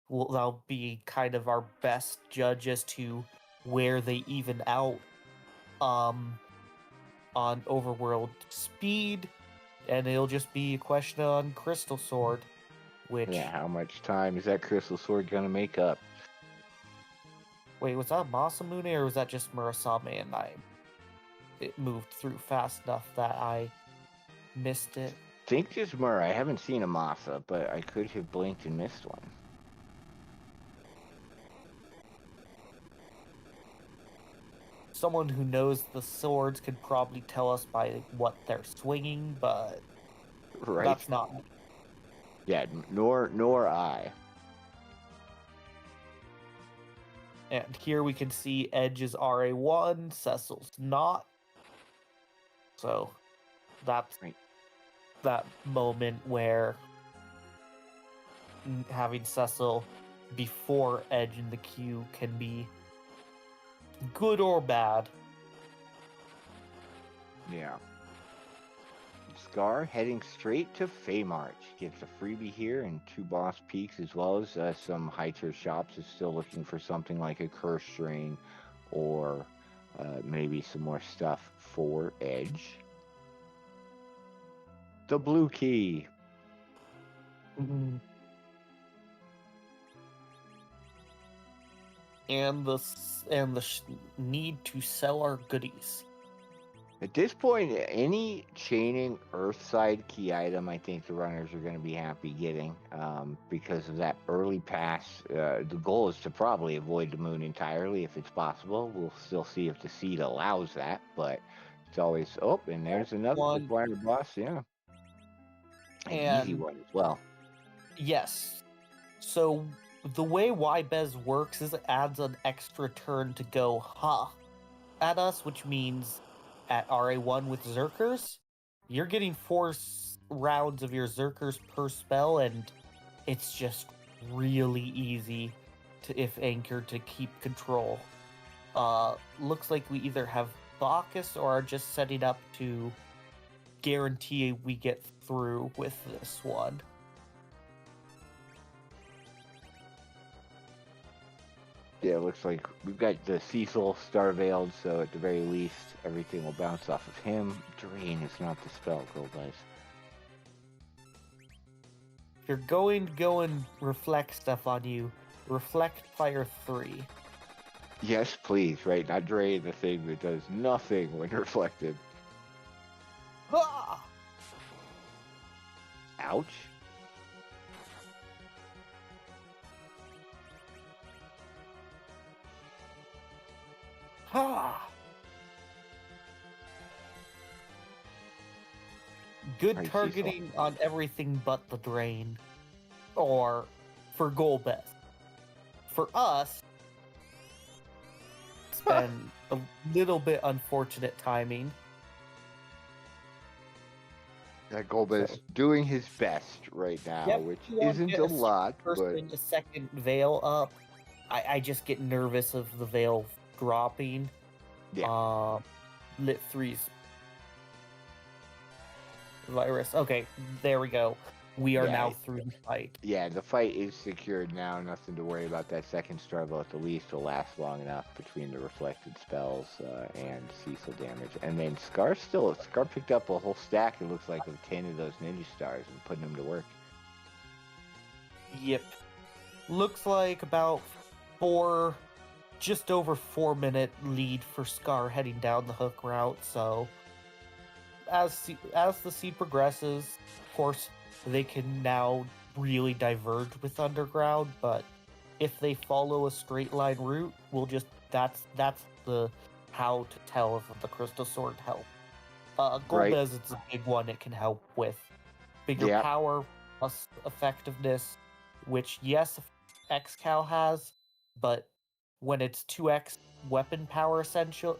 Well, that'll be kind of our best judge as to where they even out on overworld speed, and it'll just be a question on Crystal Sword, which... Yeah, how much time is that Crystal Sword gonna make up? Wait, was that Masamune or was that just Murasame and it moved through fast enough that I missed it? Think just Mur. I haven't seen a Masa, but I could have blinked and missed one. Someone who knows the swords could probably tell us by what they're swinging, but Right? that's not me. Yeah, nor I. And here we can see Edge is RA1, Cecil's not. So that's Right. that moment where having Cecil before Edge in the queue can be good or bad. Yeah. Scar heading straight to Feymarch. Gets a freebie here and 2 boss peaks as well as some high-tier shops. Is still looking for something like a curse string or maybe some more stuff for Edge. The blue key. And the need to sell our goodies. At this point, any chaining Earthside key item, I think the runners are going to be happy getting because of that early pass. The goal is to probably avoid the moon entirely if it's possible. We'll still see if the seed allows that, but it's always... Oh, and there's another required boss, yeah. An easy one as well. Yes. So the way Golbez works is it adds an extra turn to go at us, which means at RA1 with Zerkers, you're getting 4 rounds of your Zerkers per spell, and it's just really easy to, if anchored, to keep control. Looks like we either have Bacchus or are just setting up to guarantee we get through with this one. Yeah, it looks like we've got the Cecil Starveiled, so at the very least, everything will bounce off of him. Drain is not the spell, Golbez. If you're going to go and reflect stuff on you, reflect fire 3. Yes, please, right? Not Drain, the thing that does nothing when reflected. Ah! Ouch. Ha! Good Right, targeting on everything but the drain. Or for Golbez. For us, it's been a little bit unfortunate timing. That Golbez doing his best right now, Yep, which you want to isn't get a lot, but person, a second veil up. I just get nervous of the veil dropping. yeah. Lit 3's virus. Okay, there we go. We are Yeah. now through the fight. Yeah, the fight is secured now. Nothing to worry about. That second Starbow at the least will last long enough between the reflected spells and Cecil damage. And then Scar picked up a whole stack, it looks like, of 10 of those Ninja Stars and putting them to work. Yep. Looks like about just over 4-minute lead for Scar heading down the hook route. So as the seed progresses, of course, they can now really diverge with Underground, but if they follow a straight line route, that's the how to tell if the Crystal Sword help. Golbez, it's a big one it can help with. Bigger power plus effectiveness, which yes, X-Cal has, but when it's 2x weapon power essential,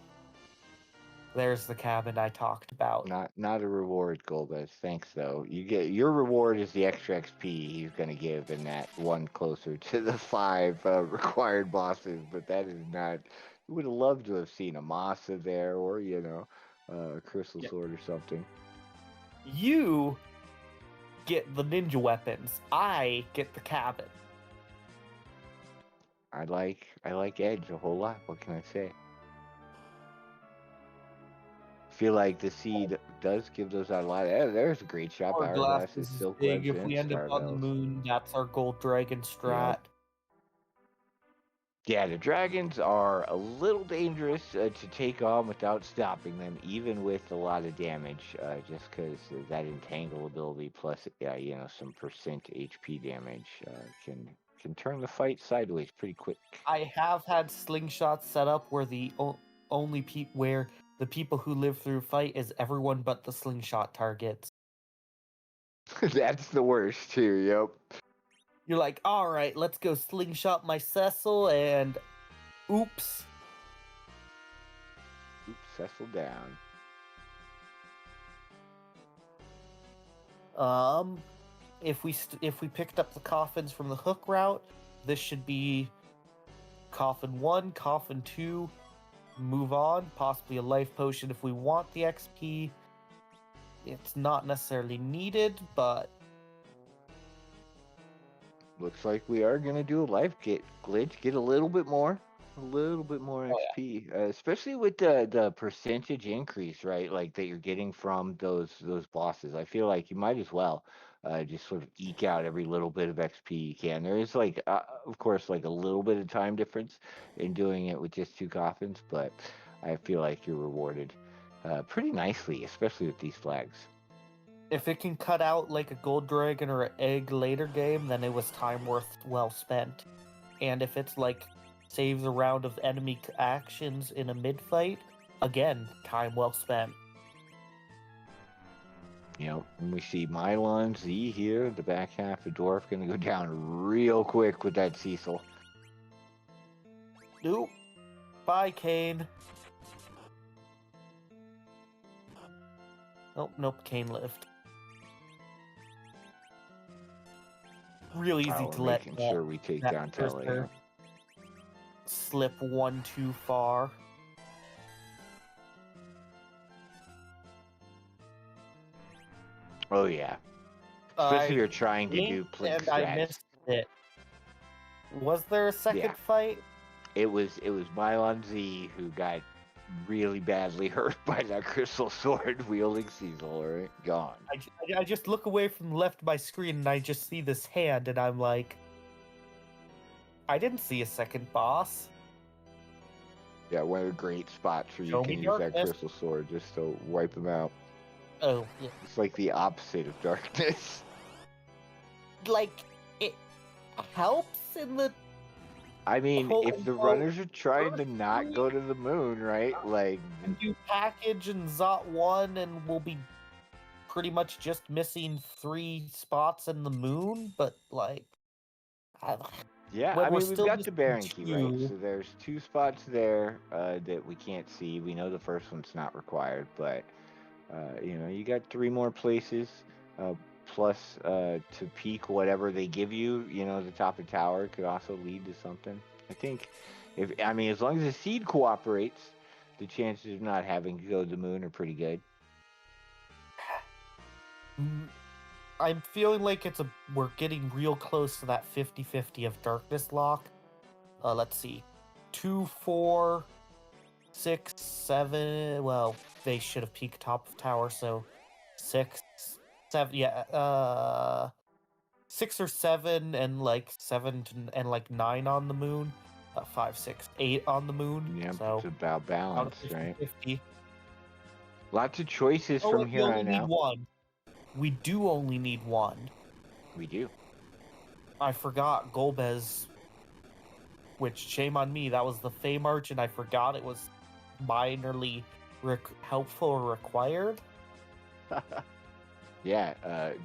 there's the cabin I talked about. Not a reward, Golbez. Thanks though. Your reward is the extra XP he's gonna give in that one closer to the 5 required bosses, but that is not. You would have loved to have seen a Masa there, or a Crystal Sword or something. You get the ninja weapons. I get the cabin. I like Edge a whole lot. What can I say? Feel like the seed does give those out a lot. There's a great shot. Hourglass Hourglasses, is Silk big. Webs, If and we end up on the Starveils. moon, that's our gold dragon strat. Yep. Yeah, the dragons are a little dangerous to take on without stopping them, even with a lot of damage, just because that entangle ability plus, some percent HP damage can turn the fight sideways pretty quick. I have had slingshots set up where the only where the people who live through fight is everyone but the slingshot targets. That's the worst too. Yep. You're like, all right, let's go slingshot my Cecil, and oops. Oops, Cecil down. If we picked up the coffins from the hook route, this should be coffin 1, coffin 2, move on, possibly a life potion if we want the XP. It's not necessarily needed, but looks like we are gonna do a life glitch, get a little bit more XP, especially with the percentage increase, right? Like that you're getting from those bosses. I feel like you might as well just sort of eke out every little bit of XP you can. There is like, of course, like a little bit of time difference in doing it with just 2 coffins, but I feel like you're rewarded pretty nicely, especially with these flags. if it can cut out like a gold dragon or an egg later game, then it was time well spent. And if it's like saves a round of enemy actions in a mid fight, again, time well spent. You know, and we see Mylon Z here, the back half of Dwarf, going to go down real quick with that Cecil. Nope. Bye, Kane. Nope, Kane lived. Real easy We're to let making sure we take that down Skarcerer Telly. slip one too far. Oh, yeah. Especially if I you're trying to do blinked Plink and I strats. missed it. Was there a second Yeah. fight? It was Mylon Z who got really badly hurt by that crystal sword wielding Cecil, right? Gone. I just look away from the left of my screen and I just see this hand and I'm like, I didn't see a second boss. Yeah, one of the great spots where you Show can me use that darkness. crystal sword just to wipe them out. Oh, yeah. It's like the opposite of darkness. Like, it helps in the I mean, whole if the runners are trying to not go to the moon, right? Like, and do package and Zot 1 and we'll be pretty much just missing 3 spots in the moon, but like yeah, when I we're mean, we've still got the missing Baron key, right? 2. So there's 2 spots there that we can't see. We know the first one's not required, but you know, you got 3 more places, plus to peak whatever they give you. You know, the top of tower could also lead to something. I think, I mean, as long as the seed cooperates, the chances of not having to go to the moon are pretty good. I'm feeling like we're getting real close to that 50-50 of darkness lock. Let's see. 2, 4, 6, 7. Well, they should have peaked top of tower, so 6, 7. Yeah, 6 or 7, and like 7 and like 9 on the moon. 5, 6, 8 on the moon. Yeah, So it's about balance, right? 50-50. Lots of choices Oh, from wait, we here only on need out. 1. We do only need 1. We do. I forgot Golbez, which shame on me. That was the Fey March, and I forgot it was minorly helpful or required. Yeah,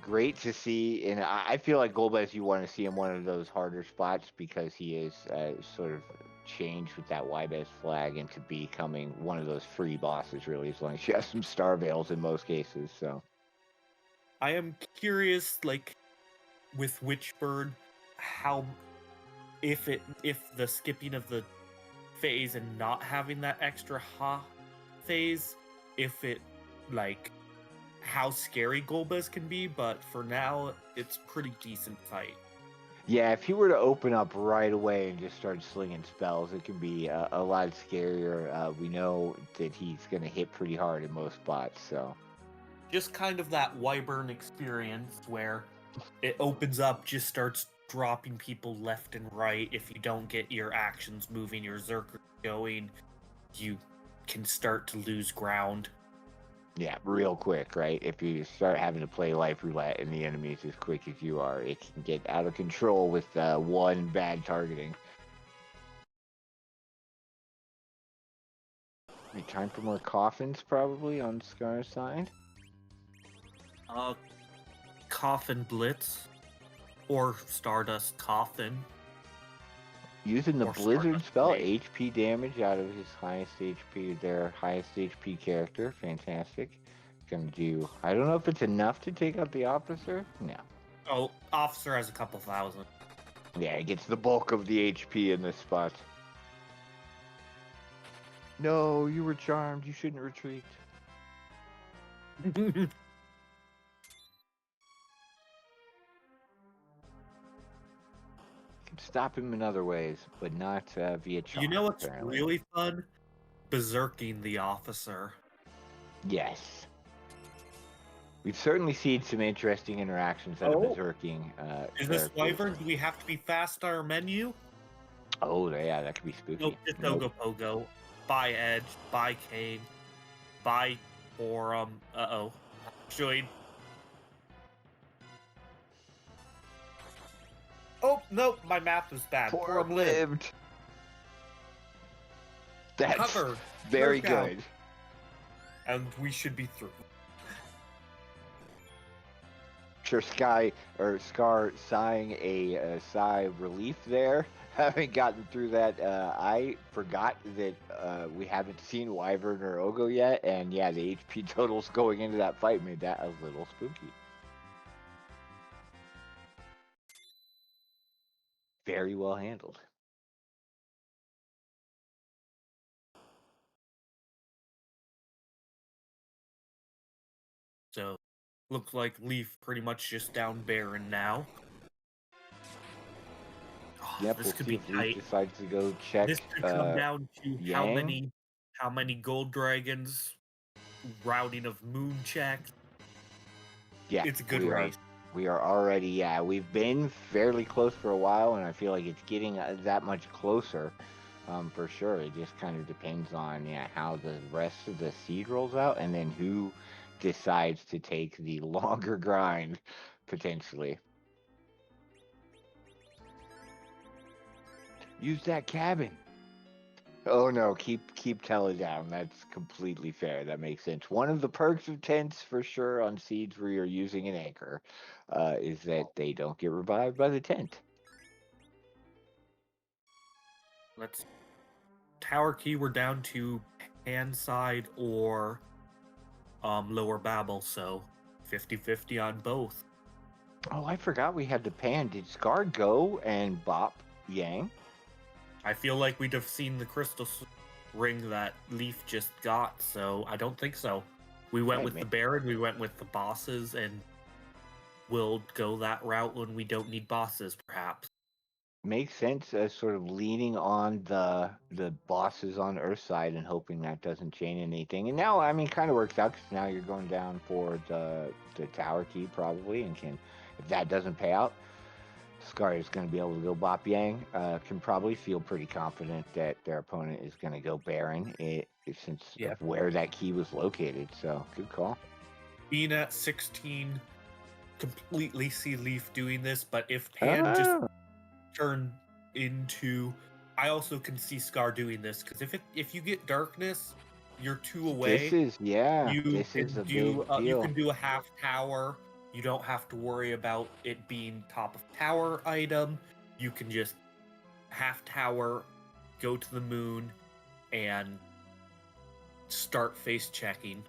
great to see. And I feel like Golbez, you want to see him one of those harder spots because he is sort of changed with that Wybez flag into becoming one of those free bosses, really, as long as you have some star veils in most cases. So I am curious, like, with Witchbird, how if the skipping of the phase and not having that extra phase, if it like how scary Golbez can be, but for now it's pretty decent fight. yeah, if he were to open up right away and just start slinging spells, it can be a lot scarier. We know that he's going to hit pretty hard in most spots, so. Just kind of that Wyvern experience where it opens up, just starts dropping people left and right. If you don't get your actions moving, your Zerker going, you can start to lose ground. Yeah, real quick, right? If you start having to play life roulette and the enemy's as quick as you are, it can get out of control with one bad targeting. Hey, time for more coffins, probably, on Scar's side. Coffin Blitz or Stardust Coffin. Using the Or Blizzard Stardust spell, Blade. HP damage out of his highest HP, their highest HP character. Fantastic. Gonna do, I don't know if it's enough to take out the officer. No. Oh, Officer has a couple thousand. Yeah, it gets the bulk of the HP in this spot. No, you were charmed. You shouldn't retreat. Can stop him in other ways, but not via charm. You know what's apparently. really fun? Berserking the officer. Yes. We've certainly seen some interesting interactions out of berserking. Is this characters. Wyvern? Do we have to be fast on our menu? Oh, yeah, that could be spooky. Nope, just Nope. Pogo. Buy Edge, buy Kane, buy Forum. Uh-oh. Join. Oh, nope, my math was bad. Forum lived. That's very good. And we should be through. sure Scar sighing a sigh of relief there, having gotten through that. I forgot that we haven't seen Wyvern or Ogo yet, and yeah, the HP totals going into that fight made that a little spooky. Very well handled. So, looks like Leaf pretty much just down Baron now. Oh, Yep, this we'll could see be if Leaf tight. decides to go check This could come down to Yang. how many gold dragons, routing of moon checks. Yeah, It's a good race. We are already, yeah, we've been fairly close for a while, and I feel like it's getting that much closer, for sure. It just kind of depends on, yeah, how the rest of the seed rolls out, and then who decides to take the longer grind, potentially. Use that cabin. Oh no, keep Tele down. That's completely fair. That makes sense. One of the perks of tents, for sure, on seeds where you're using an anchor, is that they don't get revived by the tent. Let's tower key. We're down to hand side or lower Babel, so 50-50 on both. Oh, I forgot we had the pan. Did Scar go and bop Yang? I feel like we'd have seen the crystal ring that Leaf just got, so I don't think so. We went with the Baron, we went with the bosses, and we'll go that route when we don't need bosses, perhaps. Makes sense as sort of leaning on the bosses on Earthside and hoping that doesn't chain anything. And now, I mean, kind of works out because now you're going down for the tower key probably, and if that doesn't pay out, Scar is going to be able to go bop Yang. Can probably feel pretty confident that their opponent is going to go Baron since of where that key was located. So good call. Being at 16, completely see Leaf doing this, but if Pan just turn into, I also can see Scar doing this because if you get darkness, you're 2 away. This is a big deal. You can do a half tower. You don't have to worry about it being top of tower item. You can just half tower, go to the moon, and start face checking.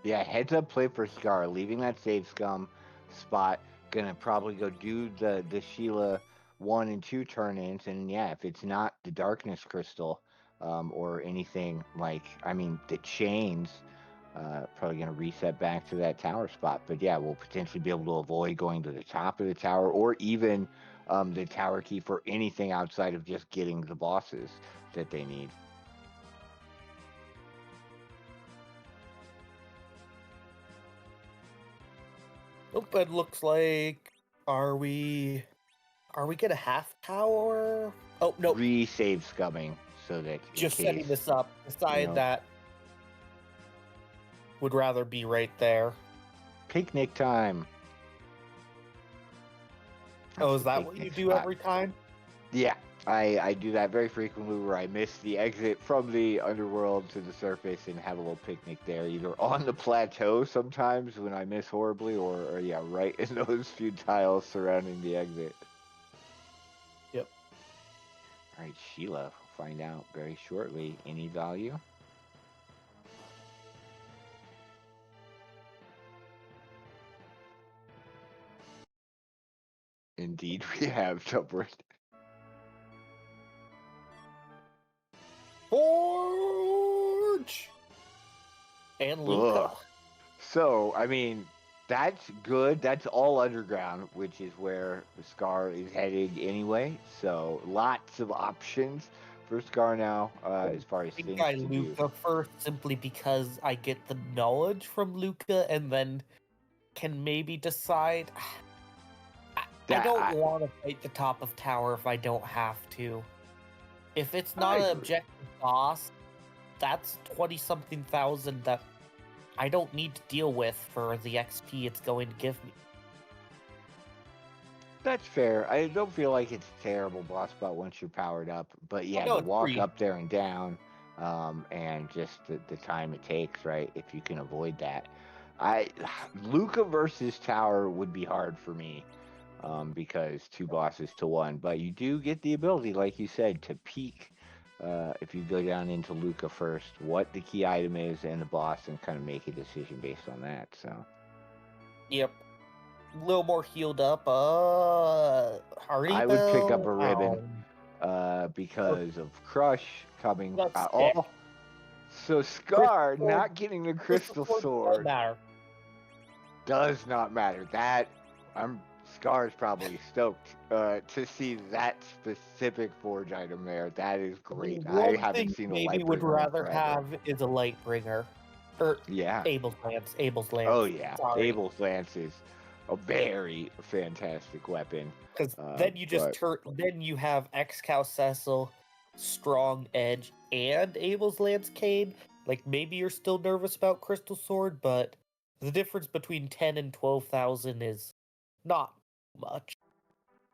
Yeah, heads up play for Scar, leaving that save scum spot. Gonna probably go do the Sheila 1 and 2 turn-ins, and yeah, if it's not the darkness crystal, or anything like, I mean, the chains, probably gonna reset back to that tower spot. But yeah, we'll potentially be able to avoid going to the top of the tower, or even the tower key for anything outside of just getting the bosses that they need. Oh, it looks like are we gonna half tower? Oh no, Re-save scumming so that just setting this up. Decide that would rather be right there. Picnic time. Oh, is that what you do every time? Yeah, I do that very frequently where I miss the exit from the underworld to the surface and have a little picnic there, either on the plateau sometimes when I miss horribly, or yeah, right in those few tiles surrounding the exit. Yep. All right, Sheila, we'll find out very shortly. Any value? Indeed, we have Tupperware. Forge and Luca. Ugh. So, I mean, that's good. That's all underground, which is where Scar is heading anyway. So, lots of options for Scar now, as far as things to do. Luca first, simply because I get the knowledge from Luca, and then can maybe decide. I don't want to fight the top of tower if I don't have to. If it's not an objective boss, that's 20-something thousand that I don't need to deal with for the XP it's going to give me. That's fair. I don't feel like it's a terrible boss spot once you're powered up. But yeah, the walk up there and down, and just the time it takes, right, if you can avoid that. I Luca versus Tower would be hard for me, because two bosses to one. But you do get the ability, like you said, to peek. If you go down into Luca first, what the key item is and the boss, and kind of make a decision based on that. So Yep. A little more healed up. Hardy I would pick up Bell. a ribbon, because of Crush coming That's stick. all. So Crystal Scar Sword. not getting the Crystal Crystal Sword doesn't Sword matter. does not matter. That I'm Scar's probably stoked, to see that specific forge item there. That is great. I One haven't thing seen a maybe would Lightbringer in rather forever. have is a Lightbringer. Or Yeah. Abel's Lance. Abel's Lance. Oh yeah. Sorry. Abel's Lance is a very fantastic weapon. Because then you just But then you have X-Cow Cecil, Strong Edge, and Abel's Lance Cane. Like, maybe you're still nervous about Crystal Sword, but the difference between 10 and 12,000 is not much.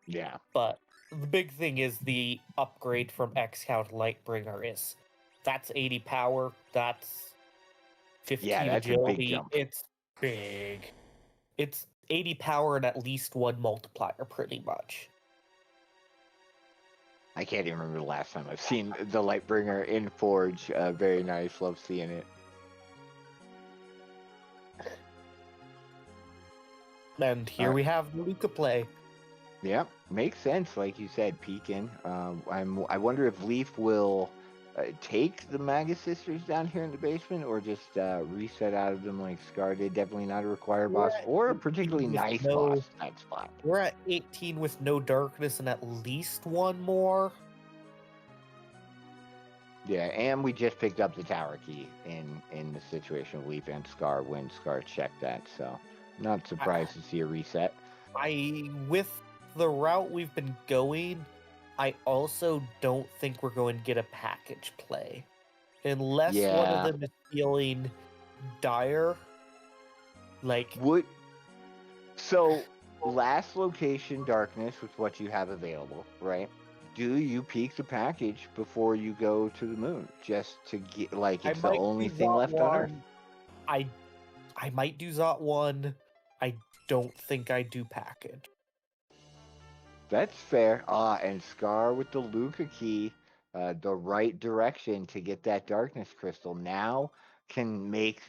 yeah. But the big thing is the upgrade from X-Cow to Lightbringer is that's 80 power, that's 15 Yeah, that's a big agility. jump. It's big. It's 80 power and at least one multiplier, pretty much. I can't even remember the last time I've seen the Lightbringer in Forge. Very nice. Love seeing it. And here we have the Luca play. Yeah, makes sense. Like you said, Pekin. I wonder if Leaf will take the Magus Sisters down here in the basement, or just reset out of them like Scar did. Definitely not a required boss, or a particularly nice boss at that spot. We're at 18 with no darkness and at least one more. Yeah, and we just picked up the tower key in the situation of Leaf and Scar when Scar checked that. So not surprised to see a reset. With the route we've been going, I also don't think we're going to get a package play. Unless one of them is feeling dire. Like, so last location darkness with what you have available, right? Do you peek the package before you go to the moon? Just to get, like, it's the only thing left on Earth. I might do Zot 1. I don't think I do package. That's fair. And Scar with the Luca key, the right direction to get that darkness crystal, now can make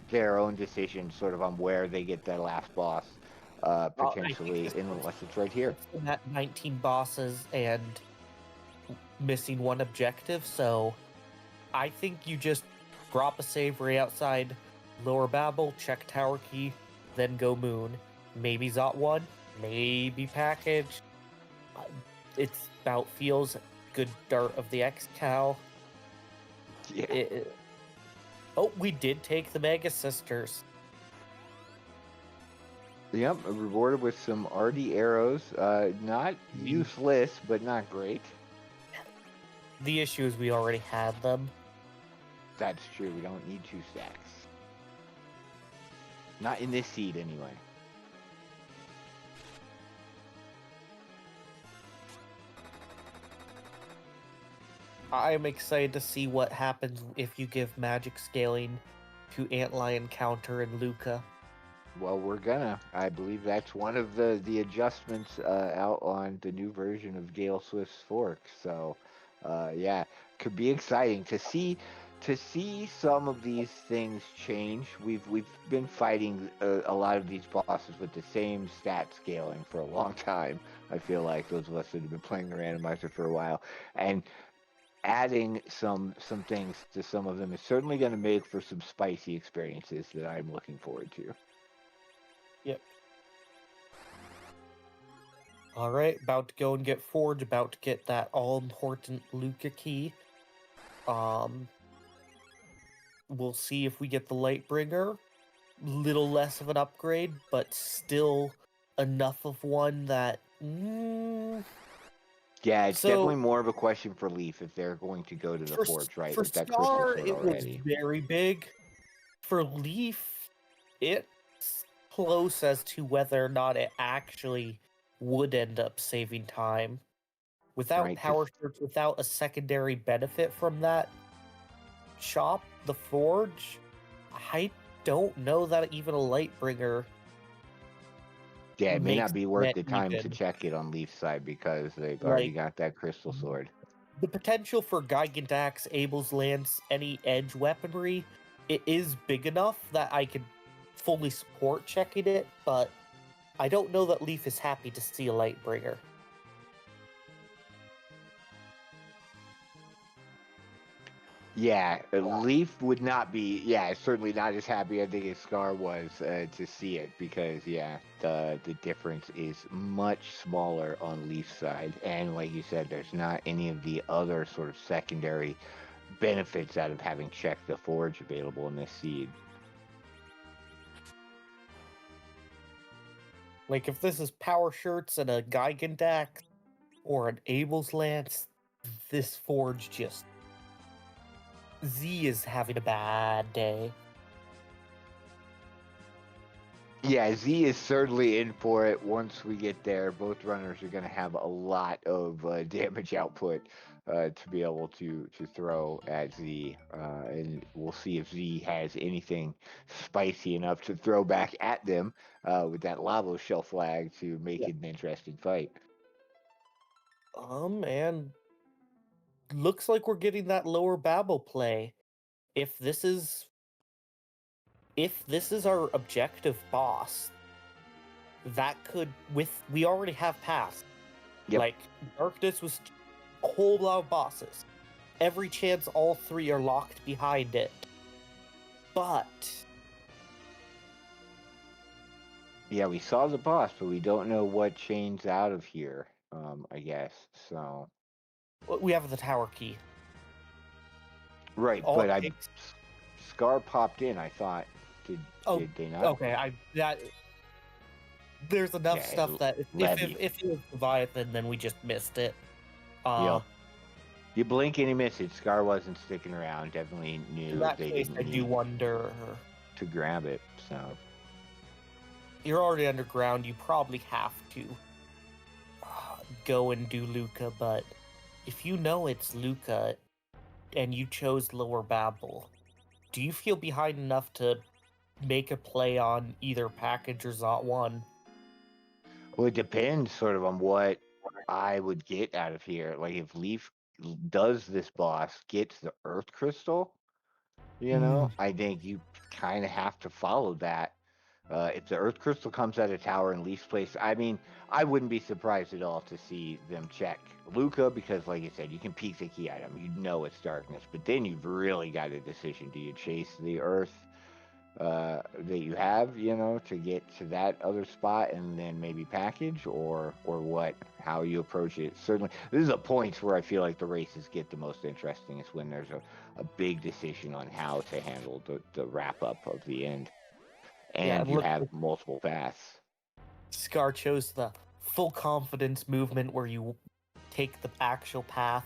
their own decision sort of on where they get that last boss, potentially, unless it's right here. That 19 bosses and missing one objective, so I think you just drop a save right outside Lower Babel, check tower key, then go moon. Maybe Zot 1, maybe package. It's about feels good dart of the X-Cow. Yeah. Oh, we did take the Mega Sisters. Yep, rewarded with some RD arrows. Not useless, but not great. The issue is we already had them. That's true. We don't need 2 stacks. Not in this seed, anyway. I'm excited to see what happens if you give magic scaling to Antlion Counter and Luca. Well, we're gonna. I believe that's one of the adjustments out on the new version of Gale Swift's fork. So, yeah, could be exciting to see some of these things change. We've been fighting a lot of these bosses with the same stat scaling for a long time. I feel like those of us that have been playing the randomizer for a while, and adding some things to some of them is certainly going to make for some spicy experiences that I'm looking forward to. Yep. Alright, about to go and get Forge, about to get that all-important Luca key. We'll see if we get the Lightbringer. Little less of an upgrade, but still enough of one that... Yeah, it's definitely more of a question for Leaf if they're going to go to the Forge, right? For With that Star, Crystal Sword it was already. very big. For Leaf, it's close as to whether or not it actually would end up saving time. Without power shirts, without a secondary benefit from that shop, the Forge, I don't know that even a Lightbringer Yeah, it may makes not be worth it the time to even. check it on Leaf's side because they've already Like, got that crystal sword. the potential for Gigantax, Abel's Lance, any edge weaponry, it is big enough that I could fully support checking it, but I don't know that Leaf is happy to see a Lightbringer. Yeah, Leaf would not be. Yeah, certainly not as happy I think as Scar was to see it because the difference is much smaller on Leaf's side, and like you said, there's not any of the other sort of secondary benefits out of having checked the forge available in this seed. Like, if this is Power Shirts and a Gigantax or an Abel's Lance, this forge just... Z is having a bad day. Yeah, Z is certainly in for it. Once we get there, both runners are going to have a lot of damage output to be able to throw at Z, and we'll see if Z has anything spicy enough to throw back at them with that lava shell flag to make it an interesting fight. And looks like we're getting that lower Babel play. If this is our objective boss, that could we already have passed. Yep. Like, Darkness was a whole lot of bosses. Every chance all three are locked behind it. But yeah, we saw the boss, but we don't know what chains out of here. I guess so. we have the tower key. Right, All but it I takes- Scar popped in. I thought did they not? Okay, there's enough Yeah, stuff that if it was Leviathan, then we just missed it. Yep. You blink and you miss it. Scar wasn't sticking around. Definitely knew In that they case, didn't I do need wonder. to grab it. So You're already underground. You probably have to go and do Luca, but if you know it's Luca and you chose Lower Babel, do you feel behind enough to make a play on either package or Zot 1? well, it depends sort of on what I would get out of here. Like if Leaf does this boss, gets the Earth Crystal, I think you kind of have to follow that. If the Earth Crystal comes out of tower in Leaf's place, I mean, I wouldn't be surprised at all to see them check Luca because, like I said, you can peek the key item. You know it's darkness, but then you've really got a decision. Do you chase the Earth that you have, to get to that other spot and then maybe package or what? How you approach it? Certainly, this is a point where I feel like the races get the most interesting. Is when there's a big decision on how to handle the wrap up of the end. And you have multiple paths. Scar chose the full confidence movement where you take the actual path.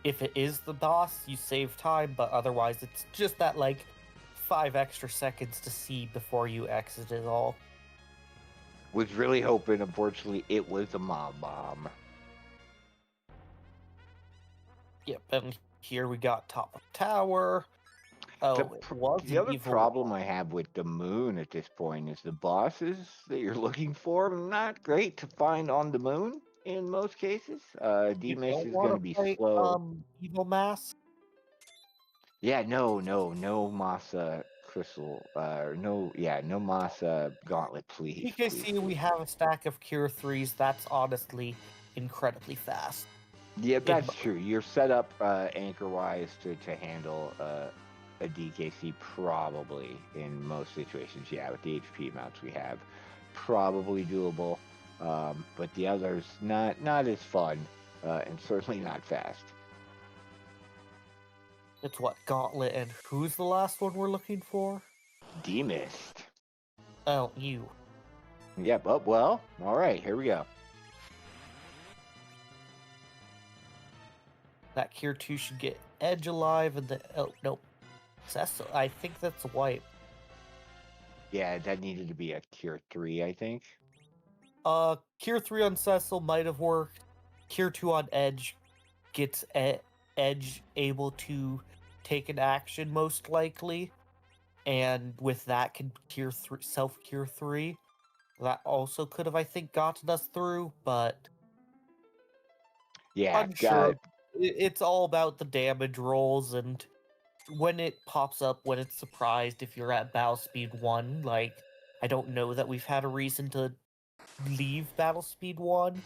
If it is the boss, you save time, but otherwise it's just that, 5 extra seconds to see before you exit it all. Was really hoping, unfortunately, it was a mob bomb. Yep, and here we got top of tower. The other problem I have with the moon at this point is the bosses that you're looking for are not great to find on the moon in most cases. D-Miss is going to be slow. Evil Mask? Yeah, no Masa crystal. No Masa gauntlet, please. PKC, we have a stack of Cure 3s. That's honestly incredibly fast. Yeah, that's true. You're set up anchor-wise to handle a DKC probably in most situations. Yeah, with the HP amounts we have, probably doable. But the others not as fun and certainly not fast. It's what, Gauntlet, and who's the last one we're looking for? Demist. Oh, you. Yep. Oh, well, all right. Here we go. That Cure 2 should get Edge alive, and the... Oh, nope. Cecil, I think that's a wipe. Yeah, that needed to be a Cure 3, I think. Cure 3 on Cecil might have worked. Cure 2 on Edge gets Edge able to take an action, most likely. and with that can cure self cure 3. That also could have, I think, gotten us through, but Yeah, unsure. It's all about the damage rolls, and when it pops up, when it's surprised if you're at battle speed 1, like, I don't know that we've had a reason to leave battle speed 1.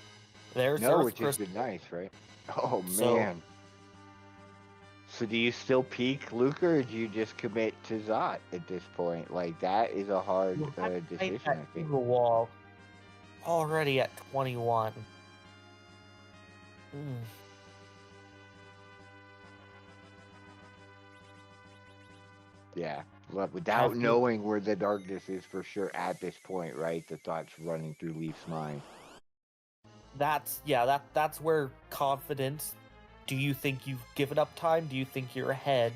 There's no, Earth which has Crystal, been nice, right? Oh so man. So do you still peak Luca, or do you just commit to Zot at this point? Like that is a hard we're back right decision, at I think. the wall, already at 21. Mm. Yeah, without Have you? knowing where the darkness is for sure at this point, right? The thoughts running through Leaf's mind. That's where confidence. Do you think you've given up time? Do you think you're ahead?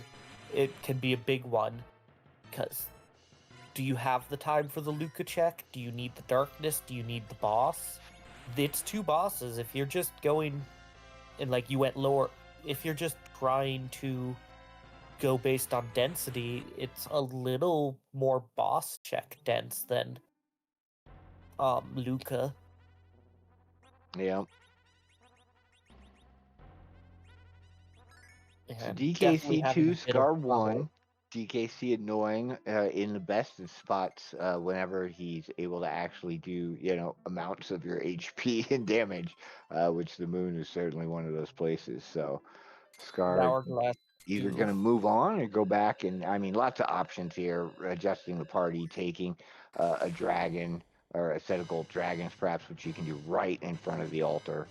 It can be a big one, because do you have the time for the Luca check? Do you need the darkness? Do you need the boss? It's 2 bosses. If you're just going and like you went lower, if you're just trying to go based on density, it's a little more boss check dense than Luca. Yeah. So And definitely DKC having a 2, bit of Scar trouble. 1. DKC annoying in the best of spots whenever he's able to actually do, amounts of your HP and damage, which the moon is certainly one of those places. So Scar Hourglass either going too. to move on or go back. And I mean, lots of options here, adjusting the party, taking a dragon or a set of gold dragons, perhaps, which you can do right in front of the altar,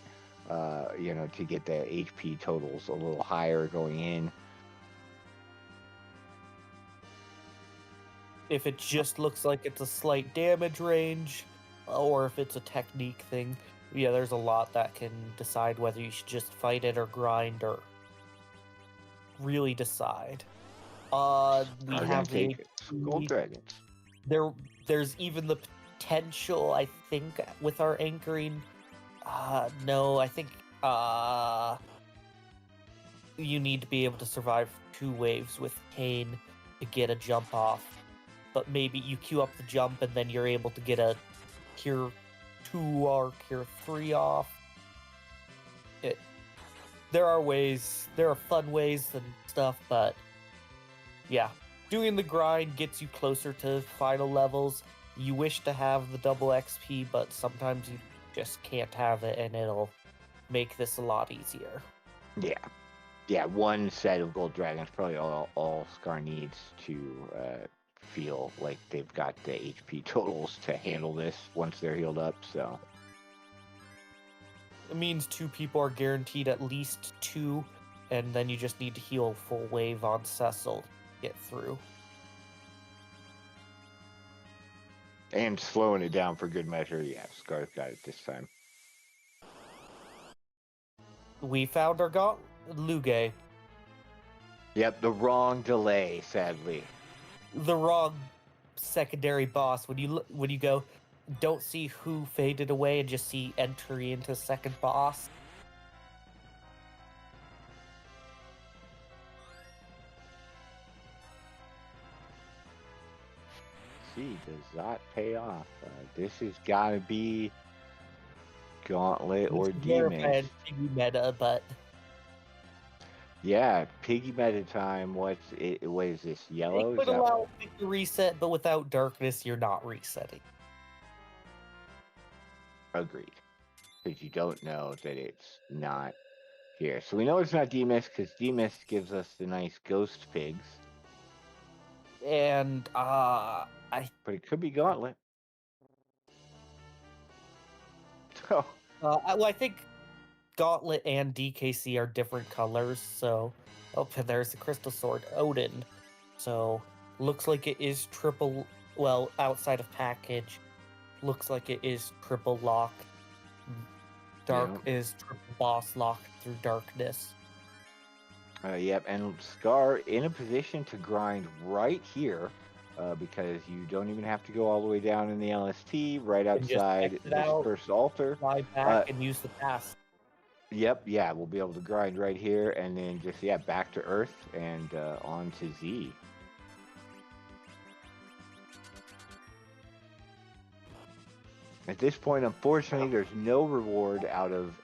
to get the HP totals a little higher going in. If it just looks like it's a slight damage range, or if it's a technique thing, yeah, there's a lot that can decide whether you should just fight it or grind or really decide. We Are going have to the take gold HP. dragons. There's even the potential, I think, with our anchoring. No, I think you need to be able to survive 2 waves with Kane to get a jump off. But maybe you queue up the jump and then you're able to get a Cure 2 or Cure 3 off. There are fun ways and stuff, but yeah. Doing the grind gets you closer to final levels. You wish to have the double XP, but sometimes you just can't have it, and it'll make this a lot easier. Yeah. Yeah, one set of gold dragons probably all Scar needs to feel like they've got the HP totals to handle this once they're healed up. So It means 2 people are guaranteed at least 2, and then you just need to heal full wave on Cecil to get through. and slowing it down for good measure. Yeah, Scar's got it this time. We found our Luge. Yep, the wrong delay, sadly. The wrong secondary boss. When you go, don't see who faded away and just see entry into second boss. See, does that pay off? This has got to be Gauntlet or Demons. Piggy meta, but Yeah, piggy meta time. What is this? Yellow? it Is could that allow you to reset, but without darkness, you're not resetting. agreed? Because you don't know that it's not here. So we know it's not Demus because Demus gives us the nice ghost pigs. And But it could be Gauntlet. So I think Gauntlet and DKC are different colors. So, and there's the Crystal Sword Odin. So looks like it is triple. Well, outside of package, looks like it is triple lock. Dark is triple boss lock through darkness. Yep, and Scar in a position to grind right here because you don't even have to go all the way down in the LST, right outside this first altar. Fly back and use the pass. Yep, yeah, we'll be able to grind right here and then just, back to Earth and on to Z. At this point, unfortunately, there's no reward out of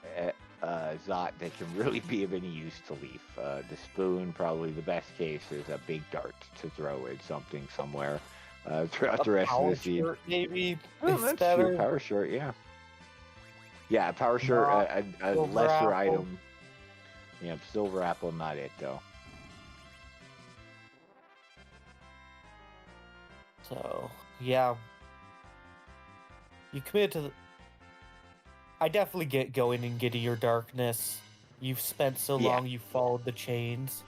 Zot that can really be of any use to Leaf. The spoon, probably the best case, is a big dart to throw at something somewhere throughout A the rest of the power seed. shirt maybe Oh, is that's true. better. Power shirt, yeah. Yeah, power shirt, Not a silver lesser apple. item. Yeah, silver apple, not it though. So yeah, you commit to. I definitely get going and getting your darkness. You've spent so Yeah, long, you followed the chains.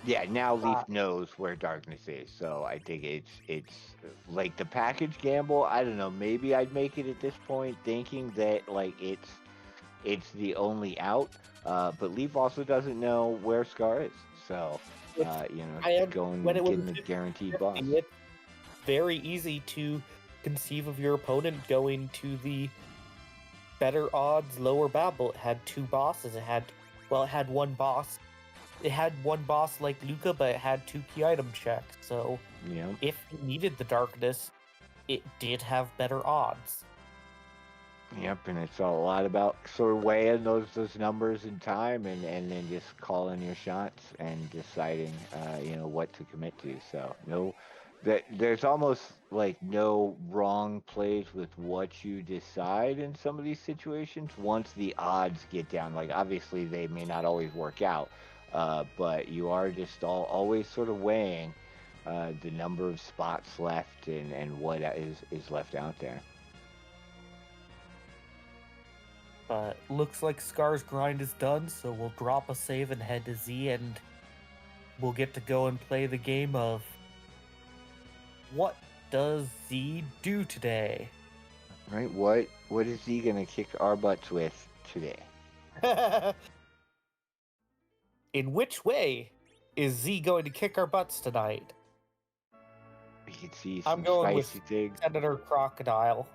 yeah. Now Uh, Leaf knows where darkness is, so I think it's like the package gamble. I don't know. Maybe I'd make it at this point, thinking that like it's the only out. But Leaf also doesn't know where Scar is, so it's you know, I am going when and it was getting the guaranteed boss. 50, it's very easy to conceive of your opponent going to the better odds, lower battle. It had two bosses. It had one boss. It had one boss like Luca, but it had two key item checks. So You know. if you needed the darkness, it did have better odds. Yep, and it's a lot about sort of weighing those numbers in time, and then just calling your shots and deciding, what to commit to. So no, there's almost like no wrong plays with what you decide in some of these situations. Once the odds get down, like obviously they may not always work out, but you are just always sort of weighing the number of spots left and what is left out there. But looks like Scar's grind is done, so we'll drop a save and head to Z, and we'll get to go and play the game of what does Z do today? Right? What is he gonna kick our butts with today? In which way is Z going to kick our butts tonight? We can see I'm some going with spicy things. Senator Crocodile.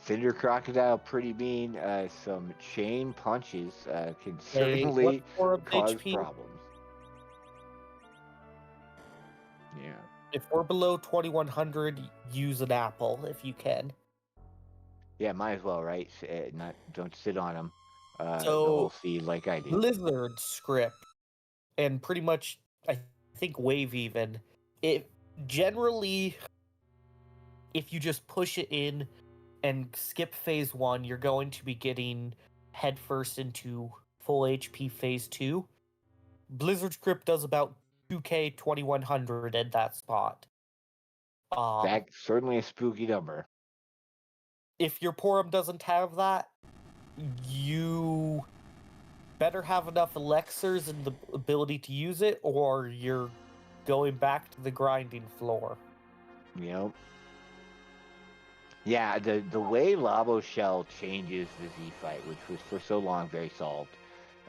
Cinder Crocodile, pretty mean. Some chain punches can What's certainly for cause HP? problems. Yeah. If we're below 2100, use an apple if you can. Yeah, might as well, right? Not don't sit on them the whole So, seed like I did. Blizzard script, and pretty much, I think Wave even, it generally, if you just push it in and skip phase 1, you're going to be getting headfirst into full HP phase 2. Blizzard script does about 2k 2100 at that spot. That's certainly a spooky number. If your Porum doesn't have that, you better have enough elixirs and the ability to use it, or you're going back to the grinding floor. You know. Yeah, the way Labo Shell changes the Z fight, which was for so long very solved.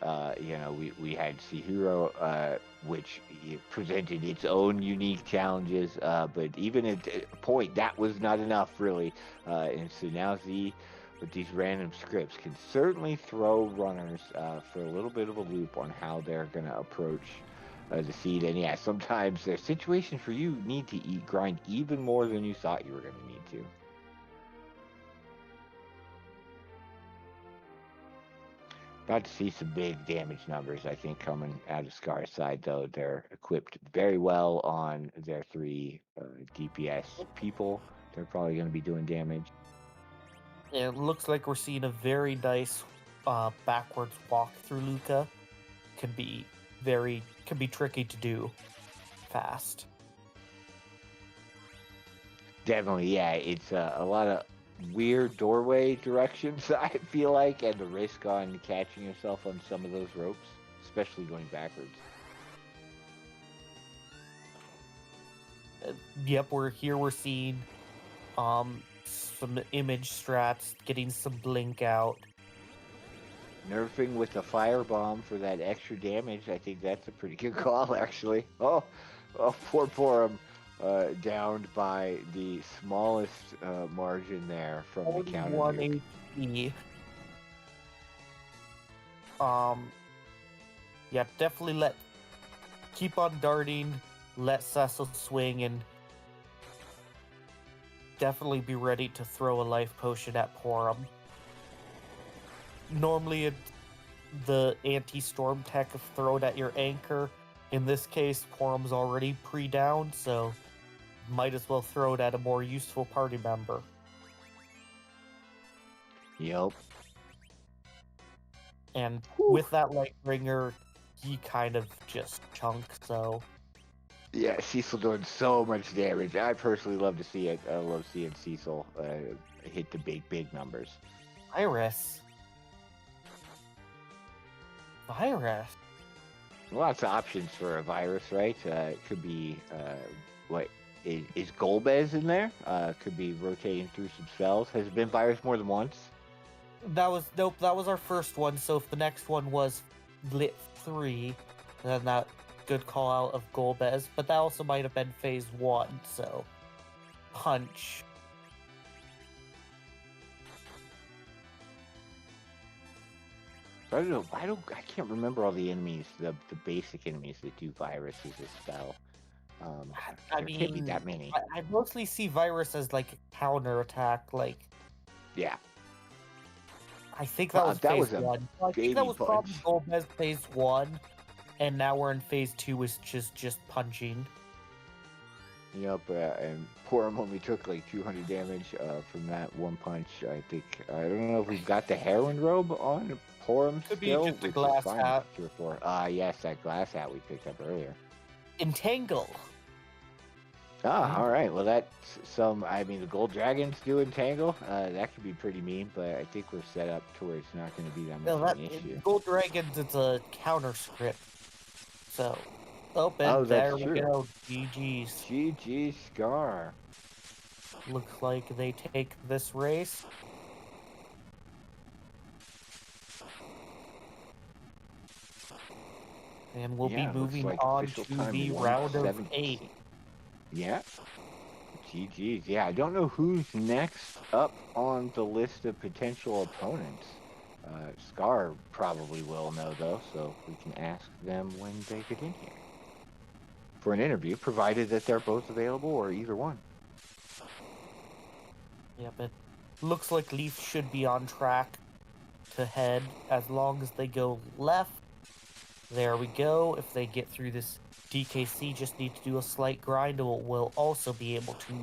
We had Sihiro, which presented its own unique challenges, but even at a point that was not enough really. And so now Z, with these random scripts, can certainly throw runners for a little bit of a loop on how they're going to approach the seed. And yeah, sometimes there's situations where you need to grind even more than you thought you were going to need to. About to see some big damage numbers, I think, coming out of Scar's side, though. They're equipped very well on their three DPS people. They're probably going to be doing damage. It looks like we're seeing a very nice backwards walk through Luca. Can be tricky to do fast. Definitely, yeah. It's a lot of weird doorway directions, I feel like, and the risk on catching yourself on some of those ropes, especially going backwards. Yep, we're seeing some image strats, getting some blink out. Nerfing with the firebomb for that extra damage, I think that's a pretty good call, actually. Oh, poor Porum, downed by the smallest margin there from the counter 41 nuke. HP. Yeah, definitely keep on darting, let Cecil swing, and definitely be ready to throw a life potion at Porum. Normally, it's the anti-storm tech of throw it at your anchor. In this case, Porum's already pre-down, so might as well throw it at a more useful party member. Yep. And with that Lightbringer, he kind of just chunks, so... Yeah, Cecil doing so much damage. I personally love to see it. I love seeing Cecil hit the big numbers. Virus. Lots of options for a virus, right? It could be, what, is Golbez in there? Could be rotating through some spells. Has it been virus more than once? Nope, that was our first one, so if the next one was Lit 3, then that good call out of Golbez, but that also might have been phase 1, so Punch. I don't know. I can't remember all the enemies, the basic enemies that do virus as a spell. I there can't be mean, that many. I mostly see virus as like a counter attack, like Yeah. I think that was that phase was a 1. I think baby that was probably punch. Golbez phase 1, and now we're in phase 2, which is just punching. Yep, and Porum only took like 200 damage from that one punch. I don't know if we've got the heroin robe on Porum Could be still, just a which glass is fine. hat. 2 or 4. Yes, that glass hat we picked up earlier. Entangle. All right. Well, that's some. I mean, the gold dragons do entangle. That could be pretty mean, but I think we're set up to where it's not going to be that much of an issue. Gold Dragons, it's a counter script. So, open. Oh, There that's we true. go. GG's. GG Scar. Looks like they take this race. And we'll be moving like on official to time the round of 117. 8. Yeah. GG's. Yeah, I don't know who's next up on the list of potential opponents. Scar probably will know, though, so we can ask them when they get in here for an interview, provided that they're both available or either one. Yeah, but looks like Leaf should be on track to head as long as they go left. There we go. If they get through this DKC, just need to do a slight grind, and we'll also be able to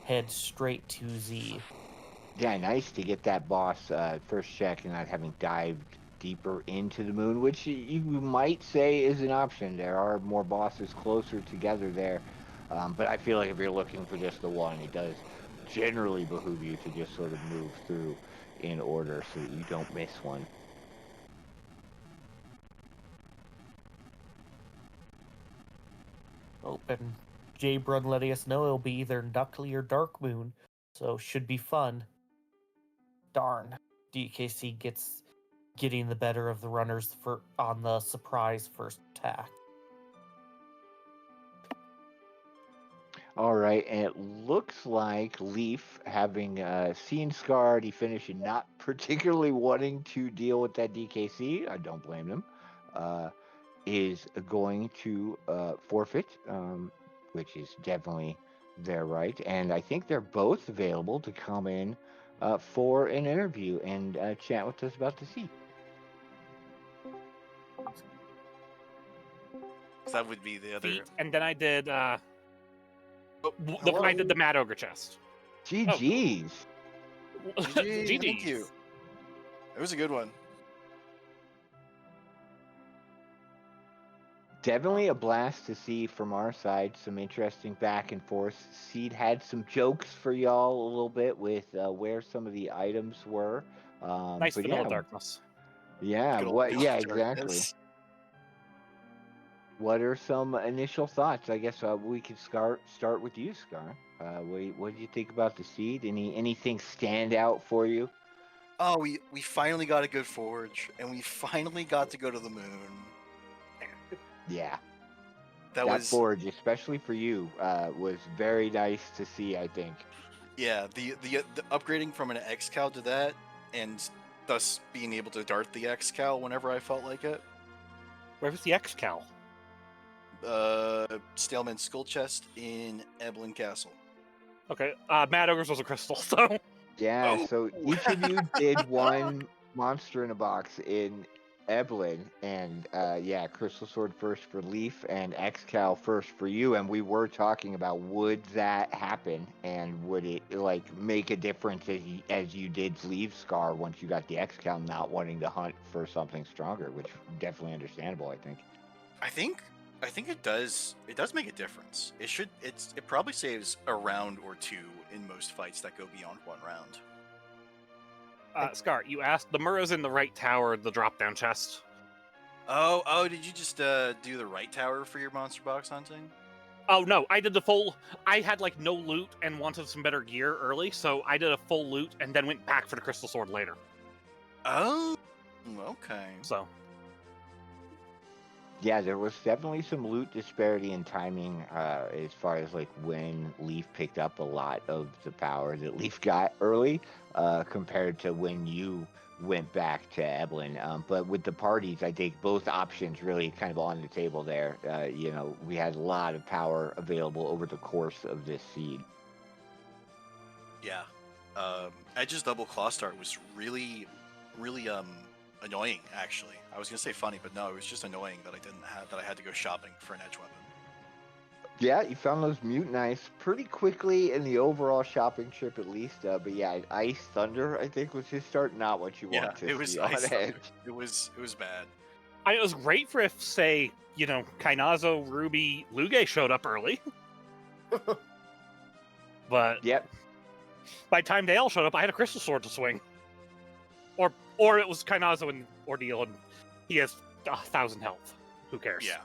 head straight to Z. Yeah, nice to get that boss first check and not having dived deeper into the moon, which you might say is an option. There are more bosses closer together there, but I feel like if you're looking for just the one, it does generally behoove you to just sort of move through in order so that you don't miss one. Open. J-Brun letting us know it'll be either Knuckly or Dark Moon, so should be fun. Darn. DKC getting the better of the runners on the surprise first attack. All right, and it looks like Leaf, having seen Scar already finish and not particularly wanting to deal with that DKC, I don't blame them, is going to forfeit, which is definitely their right. And I think they're both available to come in for an interview and chat with us about the sea. That would be the other. And then I did I did the Mad Ogre chest. GG's. GG, thank you. It was a good one. Definitely a blast to see from our side. Some interesting back and forth. Seed had some jokes for y'all a little bit with where some of the items were. Nice vanilla darkness. Yeah. Yeah. Exactly. What are some initial thoughts? I guess we could start with you, Scar. What do you think about the seed? Anything stand out for you? Oh, we finally got a good forge, and we finally got to go to the moon. Yeah. That forge, especially for you, was very nice to see, I think. Yeah, the upgrading from an X-Cal to that, and thus being able to dart the X-Cal whenever I felt like it. Where was the X-Cal? Staleman's Skull Chest in Eblin Castle. Okay, Mad Ogres was a crystal, so... Yeah, Oh. so each of you did one monster in a box in Eblin, and yeah, Crystal Sword first for Leaf and Xcal first for you. And we were talking about would that happen, and would it like make a difference as you did leave Scar once you got the Xcal, not wanting to hunt for something stronger, which definitely understandable, I think. I think it does. It does make a difference. It probably saves a round or two in most fights that go beyond one round. Scar, you asked, the Murrow's in the right tower, the drop-down chest. Oh, did you just do the right tower for your monster box hunting? Oh, no, I did the full... I had, like, no loot and wanted some better gear early, so I did a full loot and then went back for the Crystal Sword later. Oh, okay. So... Yeah, there was definitely some loot disparity in timing as far as like when Leaf picked up a lot of the power that Leaf got early compared to when you went back to Eblin. But with the parties, I think both options really kind of on the table there. You know, we had a lot of power available over the course of this seed. Yeah. Edge's double claw start was really annoying, actually. I was gonna say funny, but no, it was just annoying that I had to go shopping for an edge weapon. Yeah, you found those mutant ice pretty quickly in the overall shopping trip, at least. But yeah, Ice Thunder, I think, was his start. Not what you want to it was see on Ice Edge. Thunder. It was bad. It was great for if, say, you know, Kainazo, Ruby, Luge showed up early. But Yep. by the time they all showed up, I had a Crystal Sword to swing. Or it was Kainazo and Ordeal, and he has 1,000 health. Who cares? Yeah.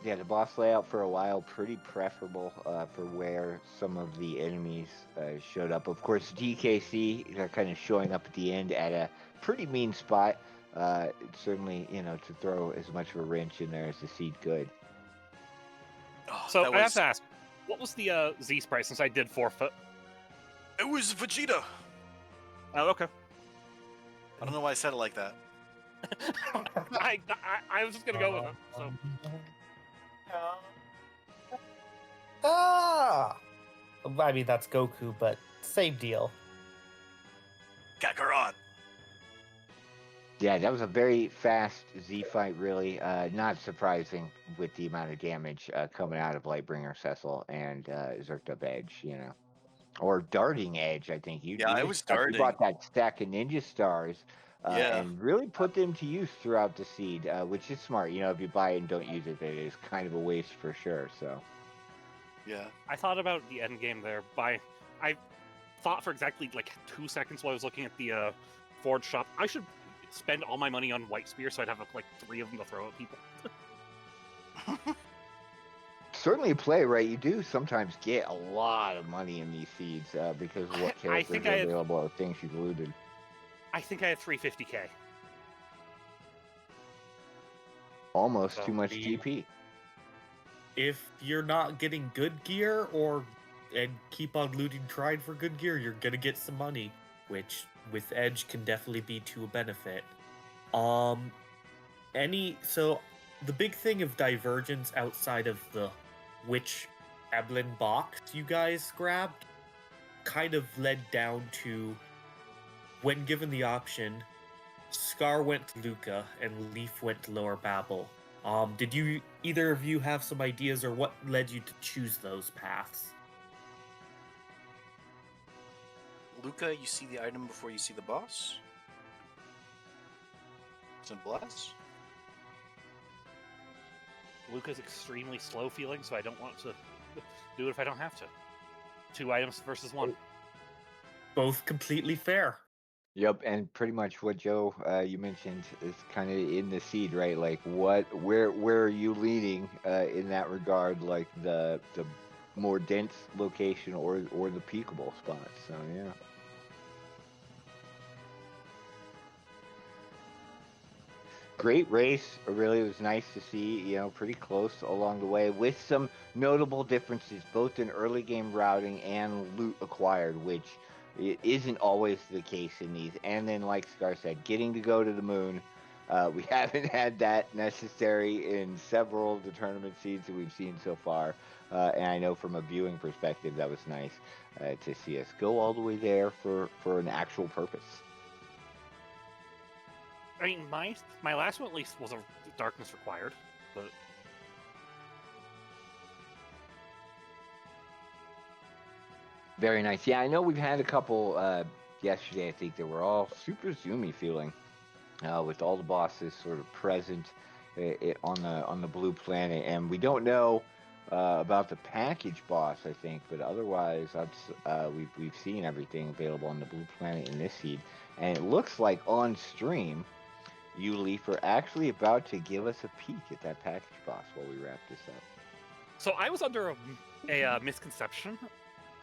Yeah, the boss layout for a while pretty preferable for where some of the enemies showed up. Of course, DKC, they're kind of showing up at the end at a pretty mean spot. Certainly, you know, to throw as much of a wrench in there as the seed could. Oh, So that I have was, to ask, what was the Z sprite since I did forfeit? it was Vegeta. Oh, okay. I don't know why I said it like that. I was just gonna go with it. So I mean, that's Goku, but same deal. Kakarot. Yeah, that was a very fast Z fight, really. Not surprising with the amount of damage coming out of Lightbringer Cecil and Zerked Up Edge, you know. Or Darting Edge, I think. Yeah, I was You darting. brought that stack of Ninja Stars Yeah. and really put them to use throughout the seed, which is smart. You know, if you buy it and don't use it, it is kind of a waste for sure, so... Yeah. I thought about the end game there. I thought for exactly like 2 seconds while I was looking at the Forge shop, I should spend all my money on White Spear so I'd have like 3 of them to throw at people. Certainly a play, right? You do sometimes get a lot of money in these seeds because of what I characters think are I had- available or things you've looted. I think I had 350k. Almost So, too much the- GP. If you're not getting good gear and keep on looting trying for good gear, you're gonna get some money, which with Edge can definitely be to a benefit. So the big thing of Divergence outside of the which Eblin box you guys grabbed kind of led down to when given the option, Scar went to Luca and Leaf went to Lower Babel. Did either of you have some ideas or what led you to choose those paths? Luca, you see the item before you see the boss? Simple as. Luca's extremely slow feeling, so I don't want to do it if I don't have to. 2 items versus 1. Both completely fair. Yep, and pretty much what Joe you mentioned is kind of in the seed, right? Like, where are you leaning in that regard? Like the more dense location or the peakable spots. So yeah. Great race. Really, was nice to see. You know, pretty close along the way with some notable differences, both in early game routing and loot acquired, which it isn't always the case in these. And then, like Scar said, getting to go to the moon We haven't had that necessary in several of the tournament seeds that we've seen so far. And I know from a viewing perspective, that was nice to see us go all the way there for an actual purpose. I mean, my last one at least was a darkness required, but Very nice. Yeah, I know we've had a couple yesterday, I think, that were all super zoomy feeling with all the bosses sort of present on the blue planet. And we don't know about the package boss, I think, but otherwise we've seen everything available on the blue planet in this seed. And it looks like on stream, you, Leaf, are actually about to give us a peek at that package boss while we wrap this up. so I was under a misconception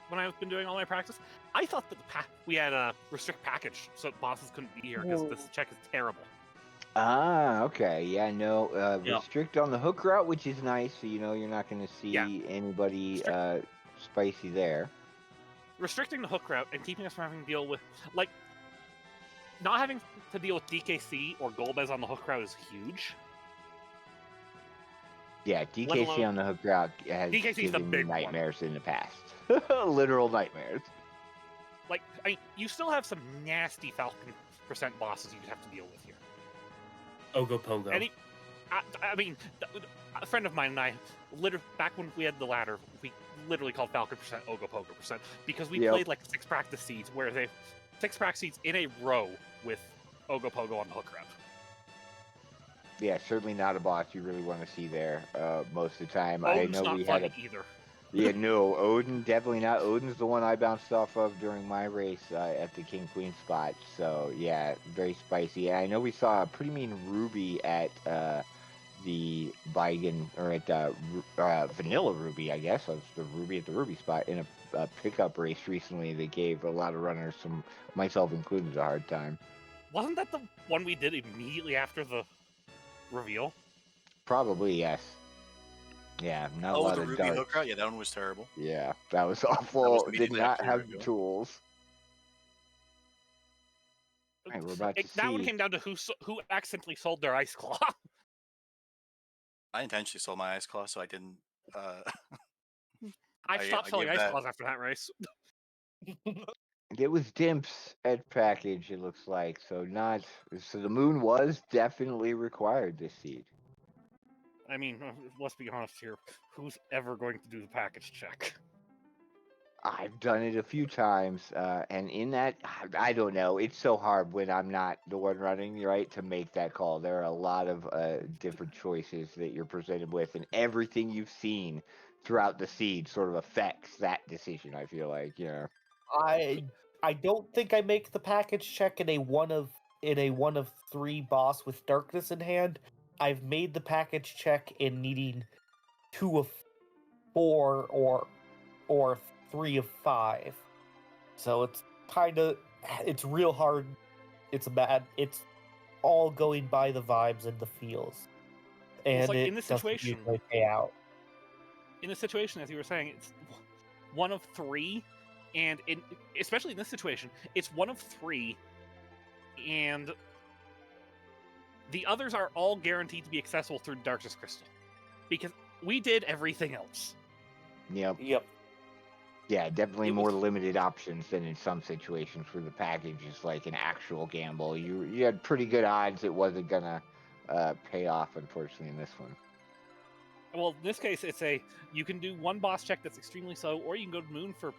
when I've been doing all my practice. I thought that we had a restrict package, so bosses couldn't be here because this check is terrible. Ah, okay. Yeah, no, Yeah. restrict on the hook route, which is nice, so you know you're not going to see Yeah. anybody spicy there. Restricting the hook route and keeping us from having to deal with, like, not having to deal with DKC or Golbez on the hook route is huge. Yeah, DKC on the hook route has DKC is the given me big one. nightmares in the past. Literal nightmares. Like, I mean, you still have some nasty Falcon % bosses you have to deal with here. Ogopogo. I mean, a friend of mine and I, back when we had the ladder, we literally called Falcon % Ogopogo % because we played like 6 practice seeds where they 6 practice seeds in a row with Ogopogo on the hook route. Yeah, certainly not a boss you really want to see there most of the time. Odin's I know not we fun had either. Yeah, no, Odin, definitely not. Odin's the one I bounced off of during my race at the King Queen spot. So, yeah, very spicy. And I know we saw a pretty mean Ruby at the Vigan, or at Vanilla Ruby, I guess. It was the Ruby at the Ruby spot in a pickup race recently that gave a lot of runners, myself included, a hard time. Wasn't that the one we did immediately after the reveal? Probably, yes. Yeah, not a lot the of Ruby dark. hook route? Yeah, that one was terrible. Yeah, that was awful. That was Did immediately not after the have the reveal. tools. Right, we're about to That one see. came down to who accidentally sold their Ice Claw. I intentionally sold my Ice Claw, so I didn't. I stopped selling gave Ice that- Claws after that race. It was Dimp's Ed package, it looks like. So the moon was definitely required this seed. I mean, let's be honest here. Who's ever going to do the package check? I've done it a few times, and in that, I don't know. It's so hard when I'm not the one running, right, to make that call. There are a lot of different choices that you're presented with, and everything you've seen throughout the seed sort of affects that decision. I feel like, I don't think I make the package check in a one of 3 boss with darkness in hand. I've made the package check in needing 2 of 4 or 3 of 5. So it's real hard. It's all going by the vibes and the feels. And like it in this doesn't situation, usually pay out. In this situation, as you were saying, it's one of 3, and especially in this situation, it's one of 3, and the others are all guaranteed to be accessible through Darkness Crystal, because we did everything else. Yep. Yeah, definitely more limited options than in some situations where the package is like an actual gamble. You had pretty good odds it wasn't gonna pay off, unfortunately, in this one. Well, in this case, you can do 1 boss check that's extremely slow, or you can go to Moon for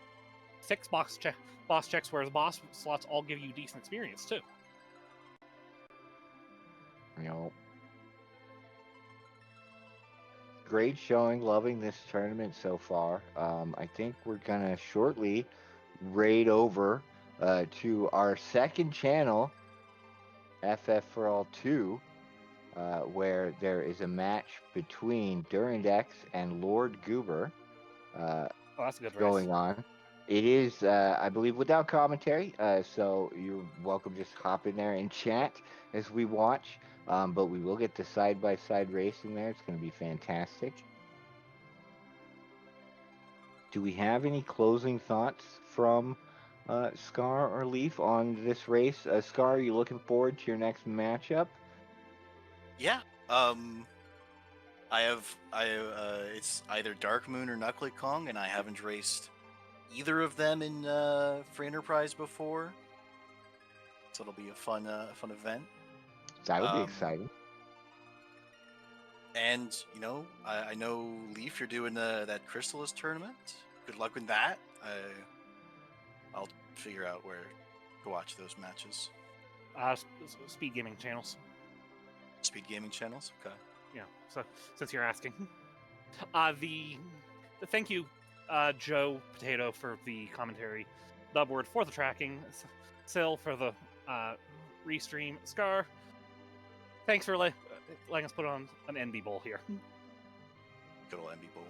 6 boss checks, whereas boss slots all give you decent experience too. Great showing, loving this tournament so far. I think we're gonna shortly raid over to our second channel, FF for All 2, where there is a match between Durandex and Lord Goober That's a good race. going on. It is, I believe, without commentary, so you're welcome to just hop in there and chat as we watch. But we will get the side-by-side racing there. It's going to be fantastic. Do we have any closing thoughts from Scar or Leaf on this race? Scar, are you looking forward to your next matchup? Yeah. It's either Dark Moon or Knuckle Kong, and I haven't raced either of them in for Enterprise before, so it'll be a fun event. That'll be Um, exciting. And I know Leaf, you're doing that Chrysalis tournament. Good luck with that. I'll figure out where to watch those matches. Speed gaming channels. Speed gaming channels. Okay. Yeah. So since you're asking, the thank you, Joe Potato, for the commentary, Dubword for the tracking, Sil for the restream, Scar. Thanks for letting us put on an NB bowl here. Good old MB Bowl.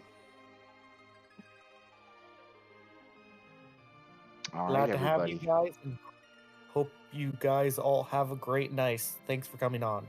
All Glad right, to have you everybody. guys, and hope you guys all have a great night. Thanks for coming on.